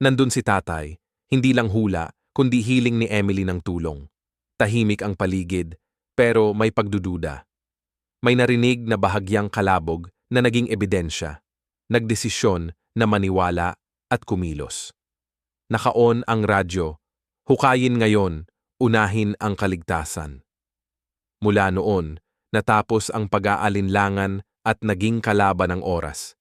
Nandun si tatay, hindi lang hula, kundi hiling ni Emily ng tulong. Tahimik ang paligid, pero may pagdududa. May narinig na bahagyang kalabog na naging ebidensya. Nagdesisyon na maniwala at kumilos. Naka-on ang radyo. Hukayin ngayon, unahin ang kaligtasan. Mula noon, natapos ang pag-aalinlangan at naging kalaban ng oras.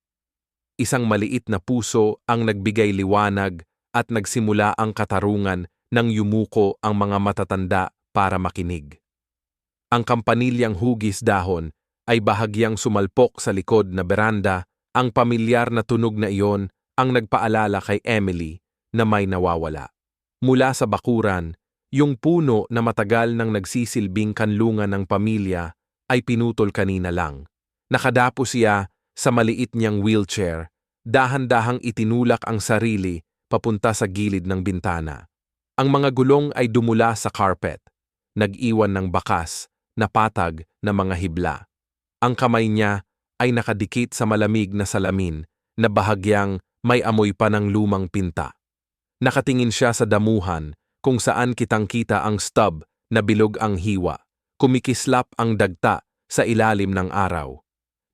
Isang maliit na puso ang nagbigay liwanag at nagsimula ang katarungan nang yumuko ang mga matatanda para makinig. Ang kampanilyang hugis dahon ay bahagyang sumalpok sa likod na beranda. Ang pamilyar na tunog na iyon ang nagpaalala kay Emily na may nawawala. Mula sa bakuran, yung puno na matagal nang nagsisilbing kanlungan ng pamilya ay pinutol kanina lang. Nakadapo siya sa maliit niyang wheelchair, dahan-dahang itinulak ang sarili papunta sa gilid ng bintana. Ang mga gulong ay dumula sa carpet, nag-iwan ng bakas na patag na mga hibla. Ang kamay niya ay nakadikit sa malamig na salamin na bahagyang may amoy pa ng lumang pinta. Nakatingin siya sa damuhan kung saan kitang-kita ang stub na bilog ang hiwa, kumikislap ang dagta sa ilalim ng araw.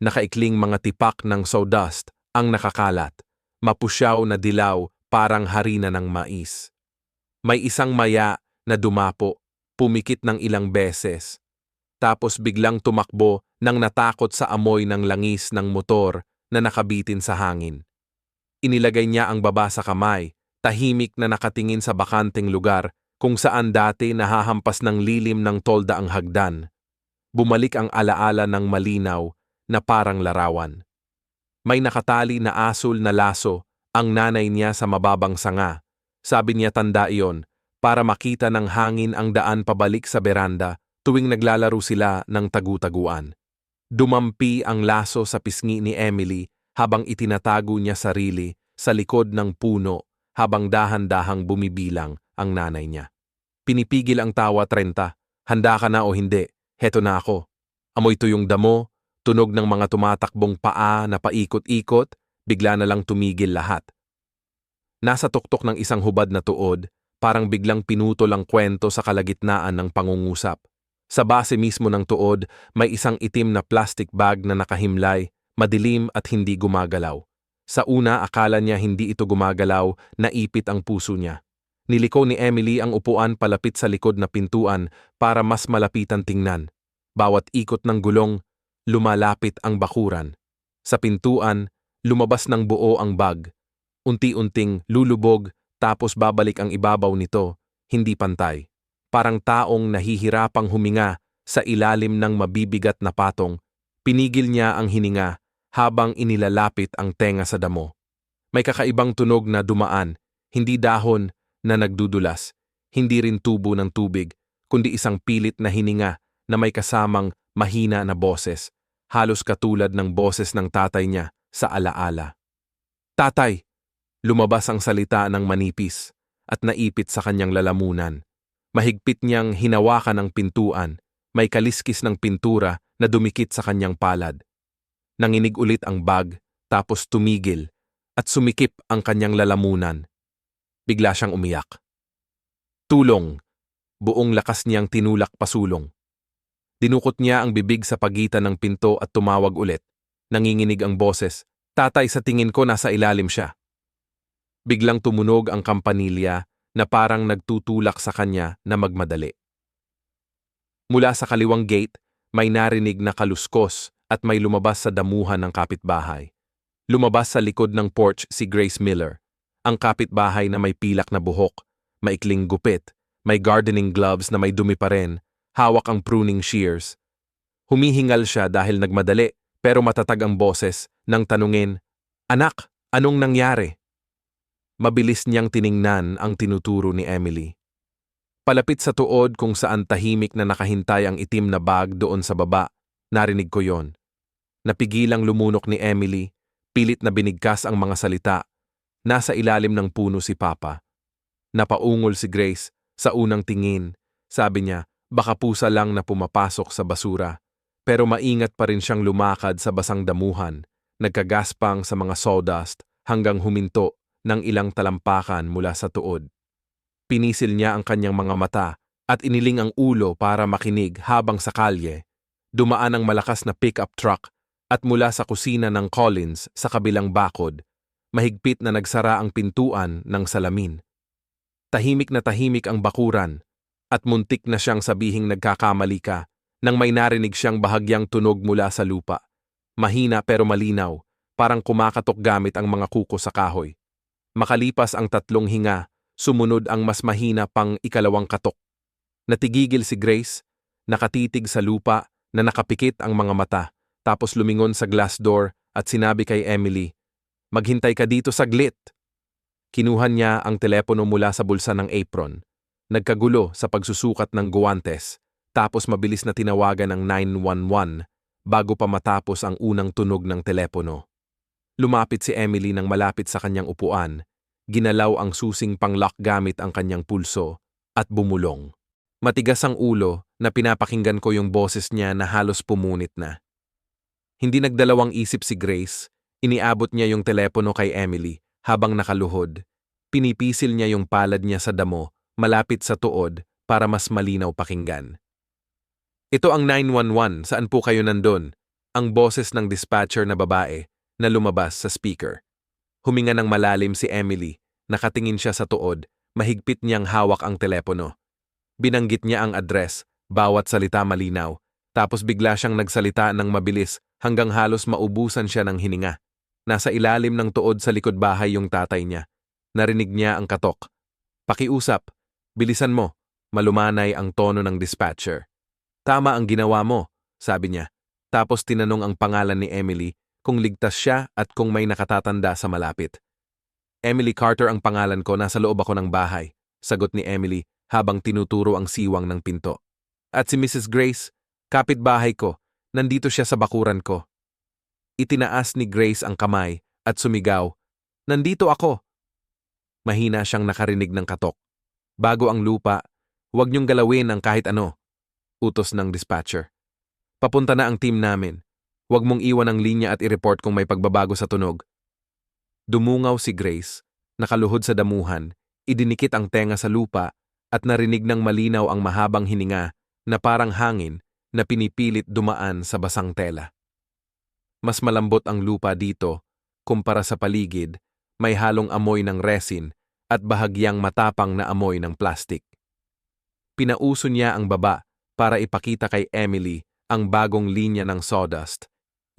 Nakaikling mga tipak ng sawdust ang nakakalat, mapusyaw na dilaw parang harina ng mais. May isang maya na dumapo, pumikit ng ilang beses, tapos biglang tumakbo nang natakot sa amoy ng langis ng motor na nakabitin sa hangin. Inilagay niya ang baba sa kamay, tahimik na nakatingin sa bakanteng lugar kung saan dati nahahampas ng lilim ng tolda ang hagdan. Bumalik ang alaala ng malinaw na parang larawan. May nakatali na asul na laso ang nanay niya sa mababang sanga. Sabi niya tanda iyon para makita ng hangin ang daan pabalik sa beranda tuwing naglalaro sila ng tagu-taguan. Dumampi ang laso sa pisngi ni Emily habang itinatago niya sarili sa likod ng puno habang dahan-dahang bumibilang ang nanay niya. Pinipigil ang tawa 30. Handa ka na o hindi? Heto na ako. Amoy tuyong damo, tunog ng mga tumatakbong paa na paikot-ikot, bigla na lang tumigil lahat. Nasa tuktok ng isang hubad na tuod, parang biglang pinutol ang kwento sa kalagitnaan ng pangungusap. Sa base mismo ng tuod, may isang itim na plastic bag na nakahimlay, madilim at hindi gumagalaw. Sa una, akala niya hindi ito gumagalaw, naipit ang puso niya. Niliko ni Emily ang upuan palapit sa likod na pintuan para mas malapitan tingnan. Bawat ikot ng gulong, lumalapit ang bakuran. Sa pintuan, lumabas ng buo ang bag. Unti-unting lulubog tapos babalik ang ibabaw nito, hindi pantay. Parang taong nahihirapang huminga sa ilalim ng mabibigat na patong, pinigil niya ang hininga habang inilalapit ang tenga sa damo. May kakaibang tunog na dumaan, hindi dahon na nagdudulas, hindi rin tubo ng tubig, kundi isang pilit na hininga na may kasamang mahina na boses, halos katulad ng boses ng tatay niya sa alaala. Tatay! Lumabas ang salita ng manipis at naipit sa kanyang lalamunan. Mahigpit niyang hinawakan ang pintuan, may kaliskis ng pintura na dumikit sa kanyang palad. Nanginig ulit ang bag, tapos tumigil, at sumikip ang kanyang lalamunan. Bigla siyang umiyak. Tulong! Buong lakas niyang tinulak pasulong. Dinukot niya ang bibig sa pagitan ng pinto at tumawag ulit. Nanginginig ang boses, tatay sa tingin ko nasa ilalim siya. Biglang tumunog ang kampanilya na parang nagtutulak sa kanya na magmadali. Mula sa kaliwang gate, may narinig na kaluskos at may lumabas sa damuhan ng kapitbahay. Lumabas sa likod ng porch si Grace Miller, ang kapitbahay na may pilak na buhok, maikling gupit, may gardening gloves na may dumi pa rin, hawak ang pruning shears. Humihingal siya dahil nagmadali pero matatag ang boses nang tanungin, "Anak, anong nangyari?" Mabilis niyang tiningnan ang tinuturo ni Emily. Palapit sa tuod kung saan tahimik na nakahintay ang itim na bag doon sa baba, narinig ko yon. Napigilang lumunok ni Emily, pilit na binigkas ang mga salita. Nasa ilalim ng puno si Papa. Napaungol si Grace sa unang tingin. Sabi niya, baka pusa lang na pumapasok sa basura. Pero maingat pa rin siyang lumakad sa basang damuhan, nagkagaspang sa mga sawdust hanggang huminto ng ilang talampakan mula sa tuod. Pinisil niya ang kanyang mga mata at iniling ang ulo para makinig habang sa kalye, dumaan ang malakas na pickup truck at mula sa kusina ng Collins sa kabilang bakod, mahigpit na nagsara ang pintuan ng salamin. Tahimik na tahimik ang bakuran at muntik na siyang sabihing nagkakamali ka nang may narinig siyang bahagyang tunog mula sa lupa. Mahina pero malinaw, parang kumakatok gamit ang mga kuko sa kahoy. Makalipas ang 3 hinga, sumunod ang mas mahina pang ikalawang katok. Natigigil si Grace, nakatitig sa lupa na nakapikit ang mga mata, tapos lumingon sa glass door at sinabi kay Emily, "Maghintay ka dito saglit." Kinuha niya ang telepono mula sa bulsa ng apron. Nagkagulo sa pagsusukat ng guwantes, tapos mabilis na tinawagan ng 911 bago pa matapos ang unang tunog ng telepono. Lumapit si Emily nang malapit sa kanyang upuan, ginalaw ang susing panglock gamit ang kanyang pulso, at bumulong. Matigas ang ulo na pinapakinggan ko yung boses niya na halos pumunit na. Hindi nagdalawang isip si Grace, iniabot niya yung telepono kay Emily habang nakaluhod. Pinipisil niya yung palad niya sa damo, malapit sa tuod para mas malinaw pakinggan. "Ito ang 911, saan po kayo nandun?" Ang boses ng dispatcher na babae na lumabas sa speaker. Huminga ng malalim si Emily, nakatingin siya sa tuod, mahigpit niyang hawak ang telepono. Binanggit niya ang address, bawat salita malinaw, tapos bigla siyang nagsalita ng mabilis hanggang halos maubusan siya ng hininga. Nasa ilalim ng tuod sa likod bahay yung tatay niya. Narinig niya ang katok. "Pakiusap, bilisan mo," malumanay ang tono ng dispatcher. "Tama ang ginawa mo," sabi niya. Tapos tinanong ang pangalan ni Emily kung ligtas siya at kung may nakatatanda sa malapit. "Emily Carter ang pangalan ko, nasa loob ako ng bahay," sagot ni Emily habang tinuturo ang siwang ng pinto. "At si Mrs. Grace, kapitbahay ko, nandito siya sa bakuran ko." Itinaas ni Grace ang kamay at sumigaw, "Nandito ako!" Mahina siyang nakarinig ng katok. "Bago ang lupa, huwag niyong galawin ang kahit ano," utos ng dispatcher. "Papunta na ang team namin. Huwag mong iwan ang linya at i-report kung may pagbabago sa tunog." Dumungaw si Grace, nakaluhod sa damuhan, idinikit ang tenga sa lupa at narinig ng malinaw ang mahabang hininga na parang hangin na pinipilit dumaan sa basang tela. Mas malambot ang lupa dito kumpara sa paligid, may halong amoy ng resin at bahagyang matapang na amoy ng plastik. Pinauso niya ang baba para ipakita kay Emily ang bagong linya ng sawdust,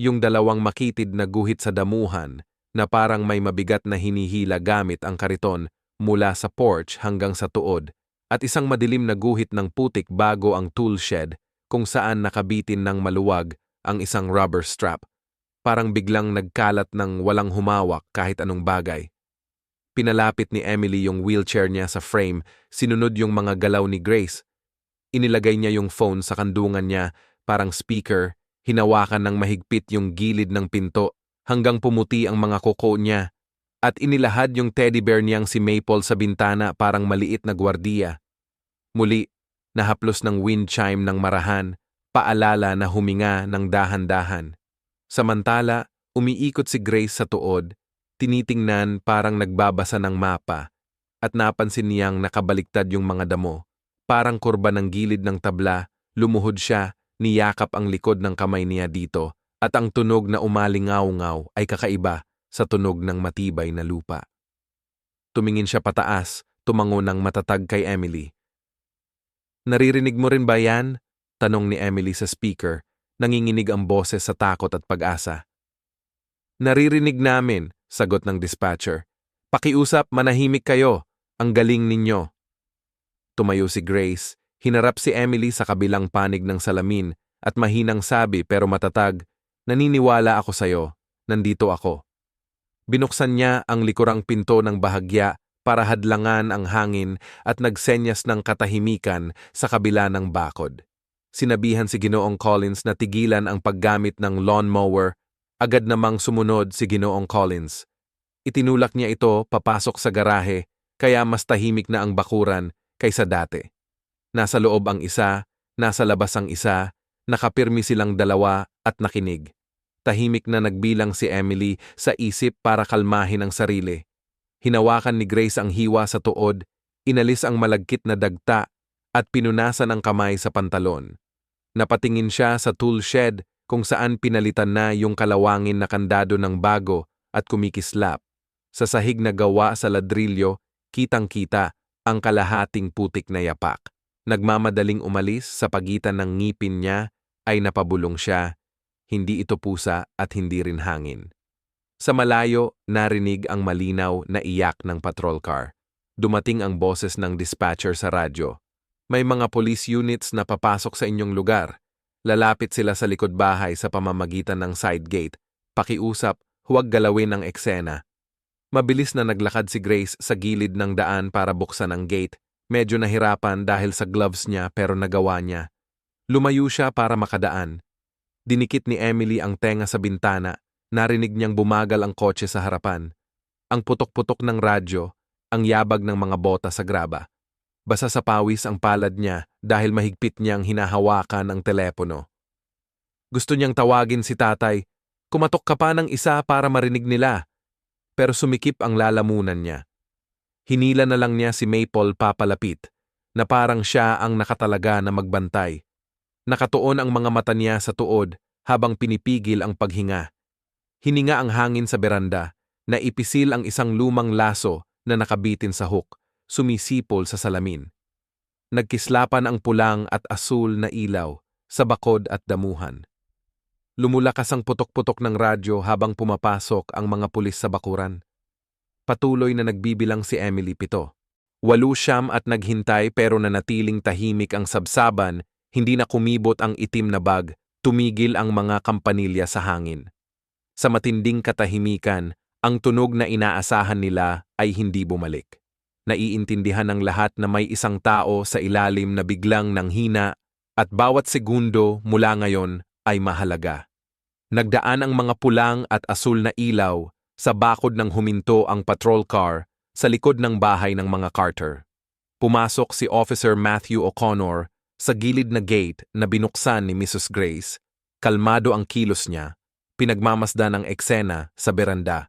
yung dalawang makitid na guhit sa damuhan na parang may mabigat na hinihila gamit ang kariton mula sa porch hanggang sa tuod, at isang madilim na guhit ng putik bago ang tool shed kung saan nakabitin ng maluwag ang isang rubber strap. Parang biglang nagkalat ng walang humawak kahit anong bagay. Pinalapit ni Emily yung wheelchair niya sa frame, sinunod yung mga galaw ni Grace. Inilagay niya yung phone sa kandungan niya, parang speaker, hinawakan ng mahigpit yung gilid ng pinto hanggang pumuti ang mga kuko niya, at inilahad yung teddy bear niyang si Maple sa bintana parang maliit na gwardiya. Muli, nahaplos ng wind chime ng marahan, paalala na huminga ng dahan-dahan. Samantala, umiikot si Grace sa tuod, tinitingnan parang nagbabasa ng mapa, at napansin niyang nakabaliktad yung mga damo. Parang kurba ng gilid ng tabla, lumuhod siya, niyakap ang likod ng kamay niya dito, at ang tunog na umalingaw-ngaw ay kakaiba sa tunog ng matibay na lupa. Tumingin siya pataas, tumango ng matatag kay Emily. "Naririnig mo rin ba yan?" tanong ni Emily sa speaker. Nanginginig ang boses sa takot at pag-asa. "Naririnig namin," sagot ng dispatcher. "Pakiusap, manahimik kayo. Ang galing ninyo." Tumayo si Grace, hinarap si Emily sa kabilang panig ng salamin at mahinang sabi pero matatag, "Naniniwala ako sa'yo. Nandito ako." Binuksan niya ang likurang pinto ng bahagya para hadlangan ang hangin at nagsenyas ng katahimikan sa kabila ng bakod. Sinabihan si Ginoong Collins na tigilan ang paggamit ng lawnmower, agad namang sumunod si Ginoong Collins. Itinulak niya ito papasok sa garahe, kaya mas tahimik na ang bakuran kaysa dati. Nasa loob ang isa, nasa labas ang isa, nakapirmi silang dalawa at nakinig. Tahimik na nagbilang si Emily sa isip para kalmahin ang sarili. Hinawakan ni Grace ang hiwa sa tuod, inalis ang malagkit na dagta at pinunasan ang kamay sa pantalon. Napatingin siya sa tool shed kung saan pinalitan na yung kalawangin na kandado ng bago at kumikislap. Sa sahig na gawa sa ladrilyo, kitang-kita ang kalahating putik na yapak. Nagmamadaling umalis sa pagitan ng ngipin niya ay napabulong siya. Hindi ito pusa at hindi rin hangin. Sa malayo, narinig ang malinaw na iyak ng patrol car. Dumating ang boses ng dispatcher sa radyo. May mga police units na papasok sa inyong lugar. Lalapit sila sa likod bahay sa pamamagitan ng side gate. Pakiusap, huwag galawin ang eksena. Mabilis na naglakad si Grace sa gilid ng daan para buksan ang gate. Medyo nahirapan dahil sa gloves niya pero nagawa niya. Lumayo siya para makadaan. Dinikit ni Emily ang tenga sa bintana. Narinig niyang bumagal ang kotse sa harapan. Ang putok-putok ng radyo, ang yabag ng mga bota sa graba. Basa sa pawis ang palad niya dahil mahigpit niyang hinahawakan ang telepono. Gusto niyang tawagin si tatay. Kumatok ka pa ng isa para marinig nila. Pero sumikip ang lalamunan niya. Hinila na lang niya si Maple papalapit, na parang siya ang nakatalaga na magbantay. Nakatuon ang mga mata niya sa tuod habang pinipigil ang paghinga. Hininga ang hangin sa beranda, naipisil ang isang lumang laso na nakabitin sa hook, sumisipol sa salamin. Nagkislapan ang pulang at asul na ilaw sa bakod at damuhan. Lumulakas ang putok-putok ng radyo habang pumapasok ang mga pulis sa bakuran. Patuloy na nagbibilang si Emily 7. 8 at naghintay pero nanatiling tahimik ang sabsaban, hindi na kumibot ang itim na bag, tumigil ang mga kampanilya sa hangin. Sa matinding katahimikan, ang tunog na inaasahan nila ay hindi bumalik. Naiintindihan ng lahat na may isang tao sa ilalim na biglang nanghina at bawat segundo mula ngayon ay mahalaga. Nagdaan ang mga pulang at asul na ilaw sa bakod ng huminto ang patrol car sa likod ng bahay ng mga Carter. Pumasok si Officer Matthew O'Connor sa gilid na gate na binuksan ni Mrs. Grace. Kalmado ang kilos niya. Pinagmamasdan ang eksena sa beranda.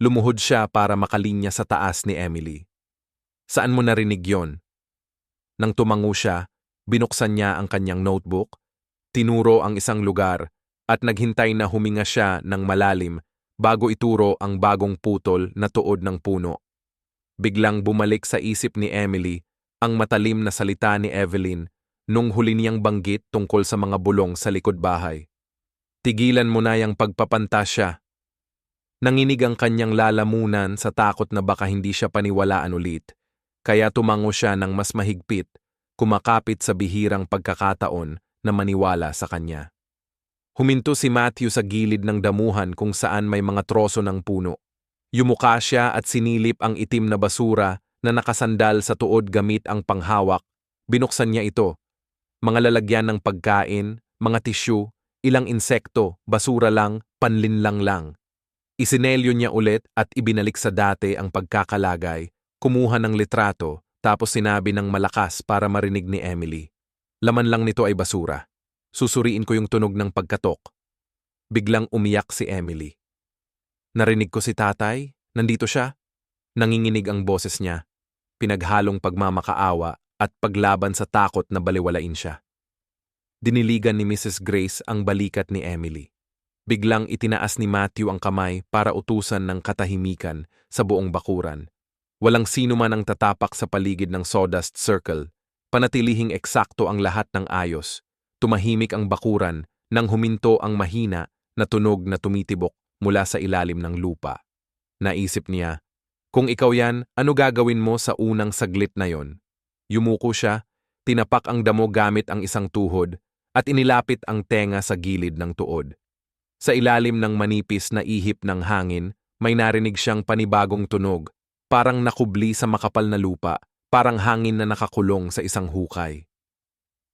Lumuhod siya para makalinya sa taas ni Emily. Saan mo narinig yon? Nang tumango siya, binuksan niya ang kanyang notebook, tinuro ang isang lugar at naghintay na huminga siya ng malalim bago ituro ang bagong putol na tuod ng puno. Biglang bumalik sa isip ni Emily ang matalim na salita ni Evelyn nung huli niyang banggit tungkol sa mga bulong sa likod bahay. Tigilan mo na yang pagpapantasya. Nanginig ang kanyang lalamunan sa takot na baka hindi siya paniwalaan ulit, kaya tumango siya ng mas mahigpit, kumakapit sa bihirang pagkakataon na maniwala sa kanya. Huminto si Matthew sa gilid ng damuhan kung saan may mga troso ng puno. Yumuka siya at sinilip ang itim na basura na nakasandal sa tuod gamit ang panghawak. Binuksan niya ito. Mga lalagyan ng pagkain, mga tisyu, ilang insekto, basura lang, panlinlang lang. Isinelyo niya ulit at ibinalik sa dati ang pagkakalagay, kumuha ng litrato, tapos sinabi ng malakas para marinig ni Emily. Laman lang nito ay basura. Susuriin ko yung tunog ng pagkatok. Biglang umiyak si Emily. Narinig ko si tatay, nandito siya. Nanginginig ang boses niya, pinaghalong pagmamakaawa at paglaban sa takot na baliwalain siya. Diniligan ni Mrs. Grace ang balikat ni Emily. Biglang itinaas ni Matthew ang kamay para utusan ng katahimikan sa buong bakuran. Walang sino man ang tatapak sa paligid ng sawdust circle. Panatilihing eksakto ang lahat ng ayos. Tumahimik ang bakuran nang huminto ang mahina na tunog na tumitibok mula sa ilalim ng lupa. Naisip niya, kung ikaw yan, ano gagawin mo sa unang saglit na yon? Yumuko siya, tinapak ang damo gamit ang isang tuhod, at inilapit ang tenga sa gilid ng tuod. Sa ilalim ng manipis na ihip ng hangin, may narinig siyang panibagong tunog, parang nakubli sa makapal na lupa, parang hangin na nakakulong sa isang hukay.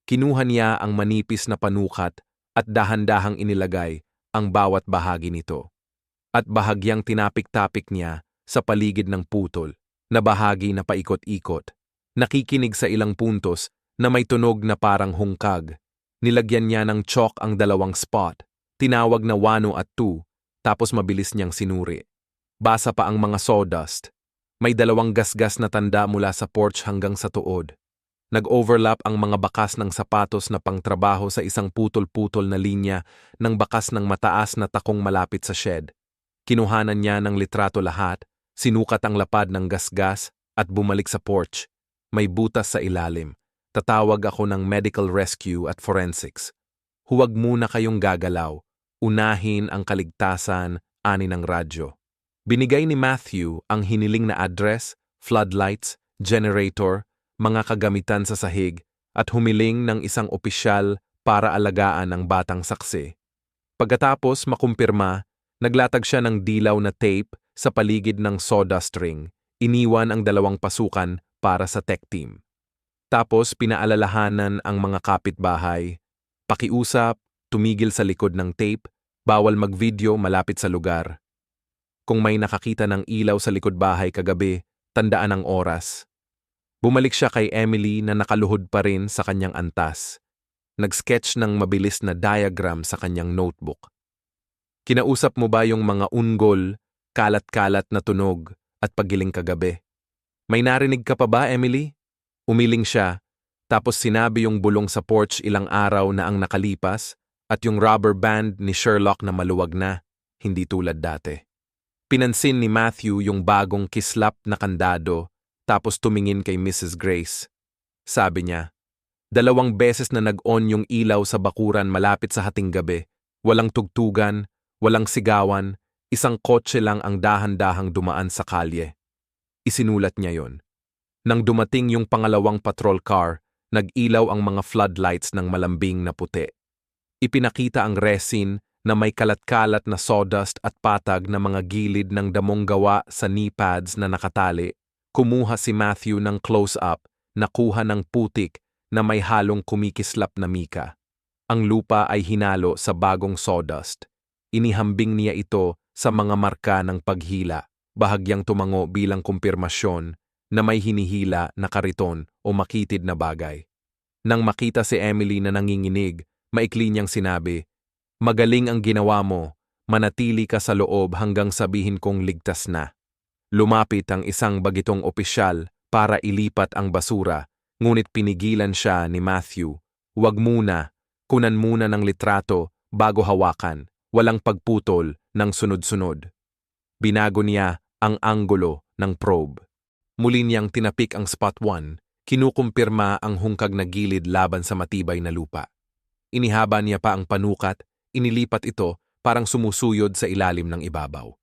Kinuha niya ang manipis na panukat at dahan-dahang inilagay ang bawat bahagi nito. At bahagyang tinapik-tapik niya sa paligid ng putol, na bahagi na paikot-ikot. Nakikinig sa ilang puntos na may tunog na parang hungkag. Nilagyan niya ng chalk ang 2 spot, tinawag na 1 at 2, tapos mabilis niyang sinuri. Basa pa ang mga sawdust. May dalawang gasgas na tanda mula sa porch hanggang sa tuod. Nag-overlap ang mga bakas ng sapatos na pangtrabaho sa isang putol-putol na linya ng bakas ng mataas na takong malapit sa shed. Kinuhanan niya ng litrato lahat, sinukat ang lapad ng gasgas at bumalik sa porch. May butas sa ilalim. Tatawag ako ng medical rescue at forensics. Huwag muna kayong gagalaw. Unahin ang kaligtasan, ani ng radyo. Binigay ni Matthew ang hiniling na address, floodlights, generator, mga kagamitan sa sahig at humiling ng isang opisyal para alagaan ang batang saksi. Pagkatapos makumpirma, naglatag siya ng dilaw na tape sa paligid ng sawdust ring. Iniwan ang 2 pasukan para sa tech team. Tapos pinaalalahanan ang mga kapitbahay, pakiusap, tumigil sa likod ng tape, bawal mag-video malapit sa lugar. Kung may nakakita ng ilaw sa likod bahay kagabi, tandaan ang oras. Bumalik siya kay Emily na nakaluhod pa rin sa kanyang antas. Nag-sketch ng mabilis na diagram sa kanyang notebook. Kinausap mo ba yung mga unggol, kalat-kalat na tunog at paggiling kagabi? May narinig ka pa ba, Emily? Umiling siya, tapos sinabi yung bulong sa porch ilang araw na ang nakalipas at yung rubber band ni Sherlock na maluwag na, hindi tulad dati. Pinansin ni Matthew yung bagong kislap na kandado, tapos tumingin kay Mrs. Grace. Sabi niya, 2 beses na nag-on yung ilaw sa bakuran malapit sa hating gabi. Walang tugtugan, walang sigawan, isang kotse lang ang dahan-dahang dumaan sa kalye. Isinulat niya yon. Nang dumating yung pangalawang patrol car, nag-ilaw ang mga floodlights ng malambing na puti. Ipinakita ang resin na may kalat-kalat na sawdust at patag na mga gilid ng damong gawa sa knee pads na nakatali. Kumuha si Matthew ng close-up, nakuha ng putik na may halong kumikislap na mika. Ang lupa ay hinalo sa bagong sawdust. Inihambing niya ito sa mga marka ng paghila, bahagyang tumango bilang kumpirmasyon na may hinihila na kariton o makitid na bagay. Nang makita si Emily na nanginginig, maikli niyang sinabi, "Magaling ang ginawa mo, manatili ka sa loob hanggang sabihin kong ligtas na." Lumapit ang isang bagitong opisyal para ilipat ang basura, ngunit pinigilan siya ni Matthew. "Huwag muna, kunan muna ng litrato bago hawakan, walang pagputol ng sunod-sunod." Binago niya ang anggulo ng probe. Muli niyang tinapik ang spot 1, kinukumpirma ang hungkag na gilid laban sa matibay na lupa. Inihaba niya pa ang panukat, inilipat ito parang sumusuyod sa ilalim ng ibabaw.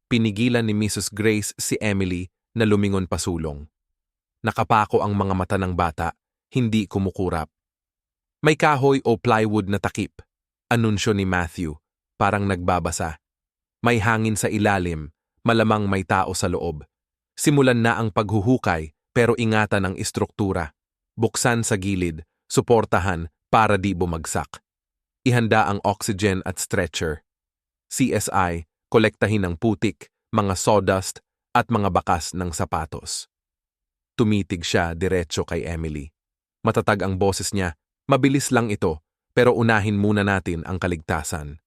Pinigilan ni Mrs. Grace si Emily na lumingon pasulong. Nakapako ang mga mata ng bata, hindi kumukurap. "May kahoy o plywood na takip," anunsyo ni Matthew, parang nagbabasa. "May hangin sa ilalim, malamang may tao sa loob. Simulan na ang paghuhukay pero ingatan ang istruktura. Buksan sa gilid, suportahan para di bumagsak. Ihanda ang oxygen at stretcher. CSI, kolektahin ang putik, mga sawdust at mga bakas ng sapatos." Tumitig siya diretso kay Emily. Matatag ang boses niya, "Mabilis lang ito, pero unahin muna natin ang kaligtasan."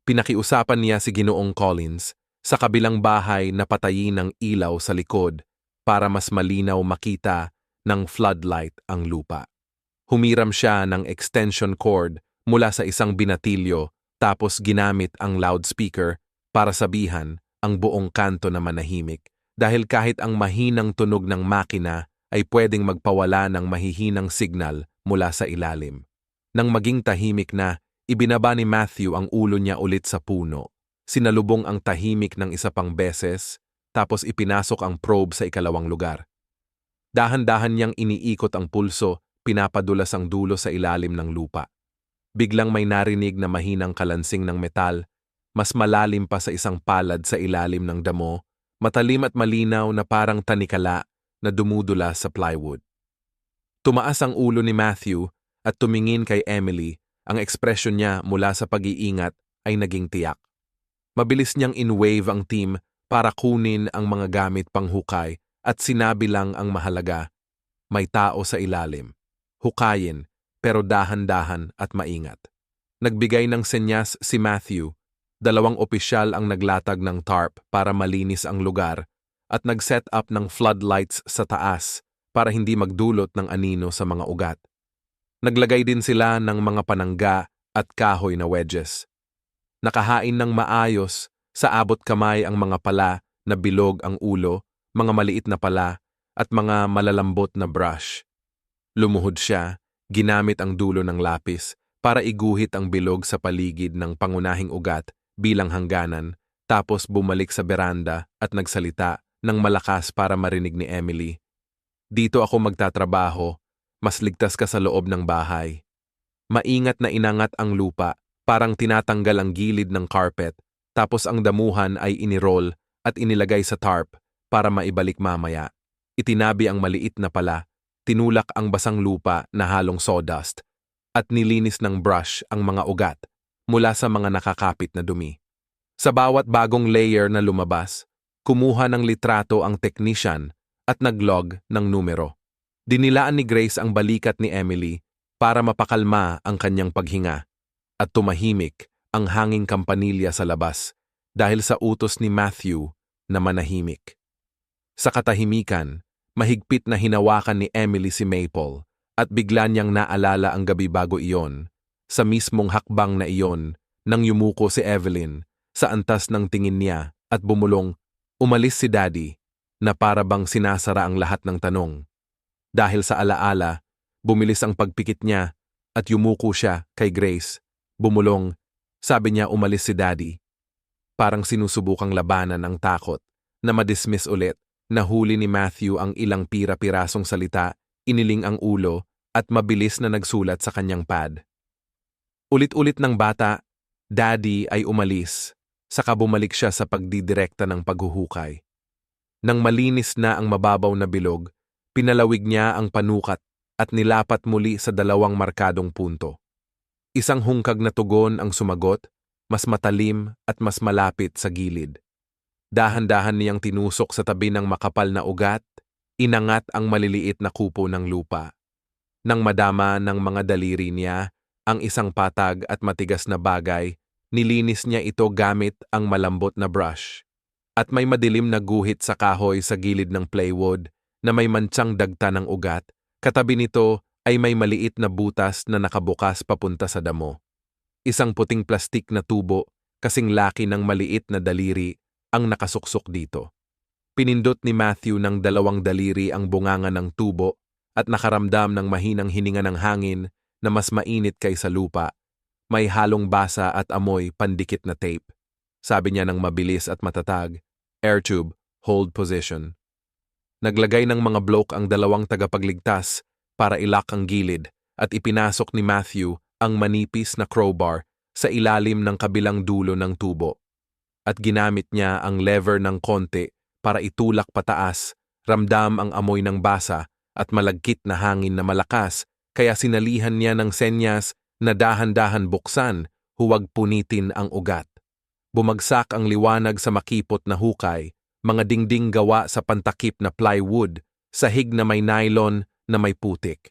Pinakiusapan niya si Ginoong Collins, sa kabilang bahay na patayin ng ilaw sa likod para mas malinaw makita ng floodlight ang lupa. Humiram siya ng extension cord mula sa isang binatilyo tapos ginamit ang loudspeaker para sabihan ang buong kanto na manahimik dahil kahit ang mahinang tunog ng makina ay pwedeng magpawala ng mahihinang signal mula sa ilalim. Nang maging tahimik na, ibinaba ni Matthew ang ulo niya ulit sa puno. Sinalubong ang tahimik ng isa pang beses, tapos ipinasok ang probe sa ikalawang lugar. Dahan-dahan niyang iniikot ang pulso, pinapadulas ang dulo sa ilalim ng lupa. Biglang may narinig na mahinang kalansing ng metal, mas malalim pa sa isang palad sa ilalim ng damo, matalim at malinaw na parang tanikala na dumudula sa plywood. Tumaas ang ulo ni Matthew at tumingin kay Emily, ang ekspresyon niya mula sa pag-iingat ay naging tiyak. Mabilis niyang in-wave ang team para kunin ang mga gamit panghukay at sinabi lang ang mahalaga, "May tao sa ilalim. Hukayin, pero dahan-dahan at maingat." Nagbigay ng senyas si Matthew. 2 opisyal ang naglatag ng tarp para malinis ang lugar at nag-set up ng floodlights sa taas para hindi magdulot ng anino sa mga ugat. Naglagay din sila ng mga panangga at kahoy na wedges. Nakahain ng maayos, sa abot kamay ang mga pala na bilog ang ulo, mga maliit na pala, at mga malalambot na brush. Lumuhod siya, ginamit ang dulo ng lapis para iguhit ang bilog sa paligid ng pangunahing ugat bilang hangganan, tapos bumalik sa beranda at nagsalita ng malakas para marinig ni Emily. Dito ako magtatrabaho, mas ligtas ka sa loob ng bahay. Maingat na inangat ang lupa, parang tinatanggal ang gilid ng carpet, tapos ang damuhan ay inirol at inilagay sa tarp para maibalik mamaya. Itinabi ang maliit na pala, tinulak ang basang lupa na halong sawdust, at nilinis ng brush ang mga ugat mula sa mga nakakapit na dumi. Sa bawat bagong layer na lumabas, kumuha ng litrato ang technician at naglog ng numero. Dinilaan ni Grace ang balikat ni Emily para mapakalma ang kanyang paghinga at tumahimik ang hanging kampanilya sa labas dahil sa utos ni Matthew na manahimik. Sa katahimikan, mahigpit na hinawakan ni Emily si Maple at bigla niyang naalala ang gabi bago iyon, sa mismong hakbang na iyon, nang yumuko si Evelyn sa antas ng tingin niya at bumulong, "Umalis si Daddy," na para bang sinasara ang lahat ng tanong. Dahil sa alaala, bumilis ang pagpikit niya at yumuko siya kay Grace. Bumulong, sabi niya umalis si Daddy. Parang sinusubukang labanan ang takot na madismiss ulit. Nahuli ni Matthew ang ilang pira-pirasong salita, iniling ang ulo at mabilis na nagsulat sa kanyang pad. Ulit-ulit ng bata, Daddy ay umalis, saka bumalik siya sa pagdidirekta ng paghuhukay. Nang malinis na ang mababaw na bilog, pinalawig niya ang panukat at nilapat muli sa dalawang markadong punto. Isang hungkag na tugon ang sumagot, mas matalim at mas malapit sa gilid. Dahan-dahan niyang tinusok sa tabi ng makapal na ugat, inangat ang maliliit na kupo ng lupa. Nang madama ng mga daliri niya ang isang patag at matigas na bagay, nilinis niya ito gamit ang malambot na brush. At may madilim na guhit sa kahoy sa gilid ng plywood na may mantsang dagta ng ugat, katabi nito ay may maliit na butas na nakabukas papunta sa damo. Isang puting plastik na tubo, kasing laki ng maliit na daliri, ang nakasuksok dito. Pinindot ni Matthew ng dalawang daliri ang bunganga ng tubo at nakaramdam ng mahinang hininga ng hangin na mas mainit kaysa lupa. May halong basa at amoy pandikit na tape. Sabi niya ng mabilis at matatag, "Air tube, hold position." Naglagay ng mga bloke ang dalawang tagapagligtas para ilock ang gilid at ipinasok ni Matthew ang manipis na crowbar sa ilalim ng kabilang dulo ng tubo. At ginamit niya ang lever ng konti para itulak pataas, ramdam ang amoy ng basa at malagkit na hangin na malakas, kaya sinalihan niya ng senyas na dahan-dahan buksan, huwag punitin ang ugat. Bumagsak ang liwanag sa makipot na hukay, mga dingding gawa sa pantakip na plywood, sahig na may nylon na may putik.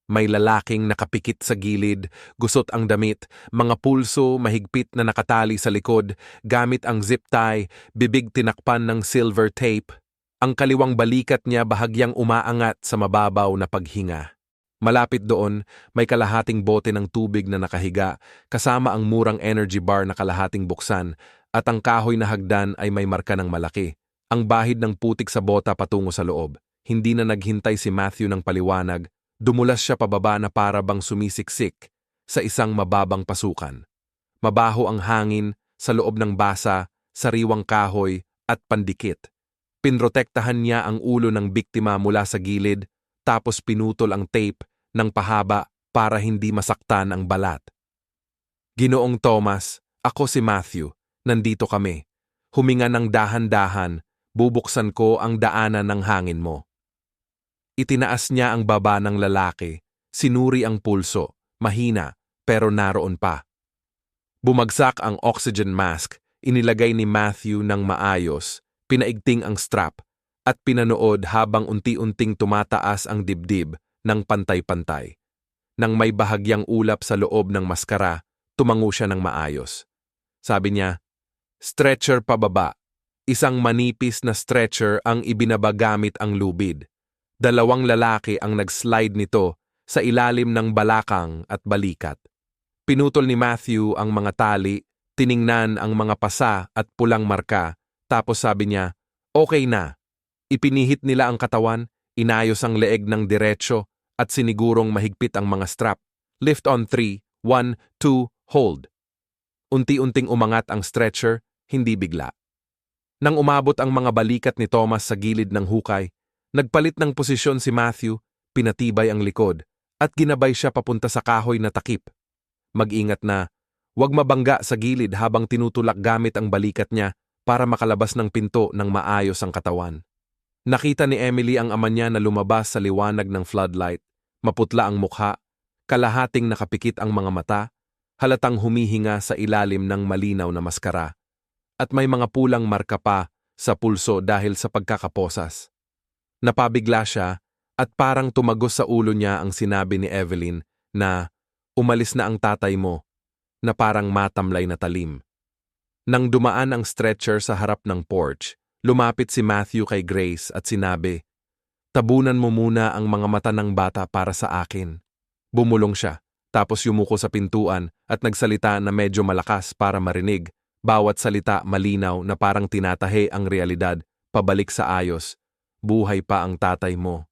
May lalaking nakapikit sa gilid, gusot ang damit, mga pulso mahigpit na nakatali sa likod, gamit ang zip tie, bibig tinakpan ng silver tape. Ang kaliwang balikat niya bahagyang umaangat sa mababaw na paghinga. Malapit doon, may kalahating bote ng tubig na nakahiga, kasama ang murang energy bar na kalahating buksan, at ang kahoy na hagdan ay may marka ng malaki. Ang bahid ng putik sa bota patungo sa loob. Hindi na naghintay si Matthew ng paliwanag. Dumulas siya pababa na para bang sumisiksik sa isang mababang pasukan. Mabaho ang hangin sa loob ng basa, sariwang kahoy at pandikit. Pinrotektahan niya ang ulo ng biktima mula sa gilid, tapos pinutol ang tape ng pahaba para hindi masaktan ang balat. "Ginoong Thomas, ako si Matthew. Nandito kami. Huminga ng dahan-dahan, bubuksan ko ang daanan ng hangin mo." Itinaas niya ang baba ng lalaki, sinuri ang pulso, mahina, pero naroon pa. Bumagsak ang oxygen mask, inilagay ni Matthew ng maayos, pinaigting ang strap, at pinanood habang unti-unting tumataas ang dibdib ng pantay-pantay. Nang may bahagyang ulap sa loob ng maskara, tumango siya ng maayos. Sabi niya, "Stretcher pababa." Isang manipis na stretcher ang ibinaba gamit ang lubid. 2 lalaki ang nag-slide nito sa ilalim ng balakang at balikat. Pinutol ni Matthew ang mga tali, tiningnan ang mga pasa at pulang marka, tapos sabi niya, "Okay na." Ipinihit nila ang katawan, inayos ang leeg ng diretsyo, at sinigurong mahigpit ang mga strap. Lift on 3, 1, 2, hold. Unti-unting umangat ang stretcher, hindi bigla. Nang umabot ang mga balikat ni Thomas sa gilid ng hukay, nagpalit ng posisyon si Matthew, pinatibay ang likod, at ginabay siya papunta sa kahoy na takip. Mag-ingat na, huwag mabangga sa gilid habang tinutulak gamit ang balikat niya para makalabas ng pinto ng maayos ang katawan. Nakita ni Emily ang ama niya na lumabas sa liwanag ng floodlight, maputla ang mukha, kalahating nakapikit ang mga mata, halatang humihinga sa ilalim ng malinaw na maskara, at may mga pulang marka pa sa pulso dahil sa pagkakaposas. Napabigla siya at parang tumagos sa ulo niya ang sinabi ni Evelyn na umalis na ang tatay mo, na parang matamlay na talim. Nang dumaan ang stretcher sa harap ng porch, lumapit si Matthew kay Grace at sinabi, "Tabunan mo muna ang mga mata ng bata para sa akin." Bumulong siya, tapos yumuko sa pintuan at nagsalita na medyo malakas para marinig. Bawat salita malinaw na parang tinatahe ang realidad, pabalik sa ayos. Buhay pa ang tatay mo.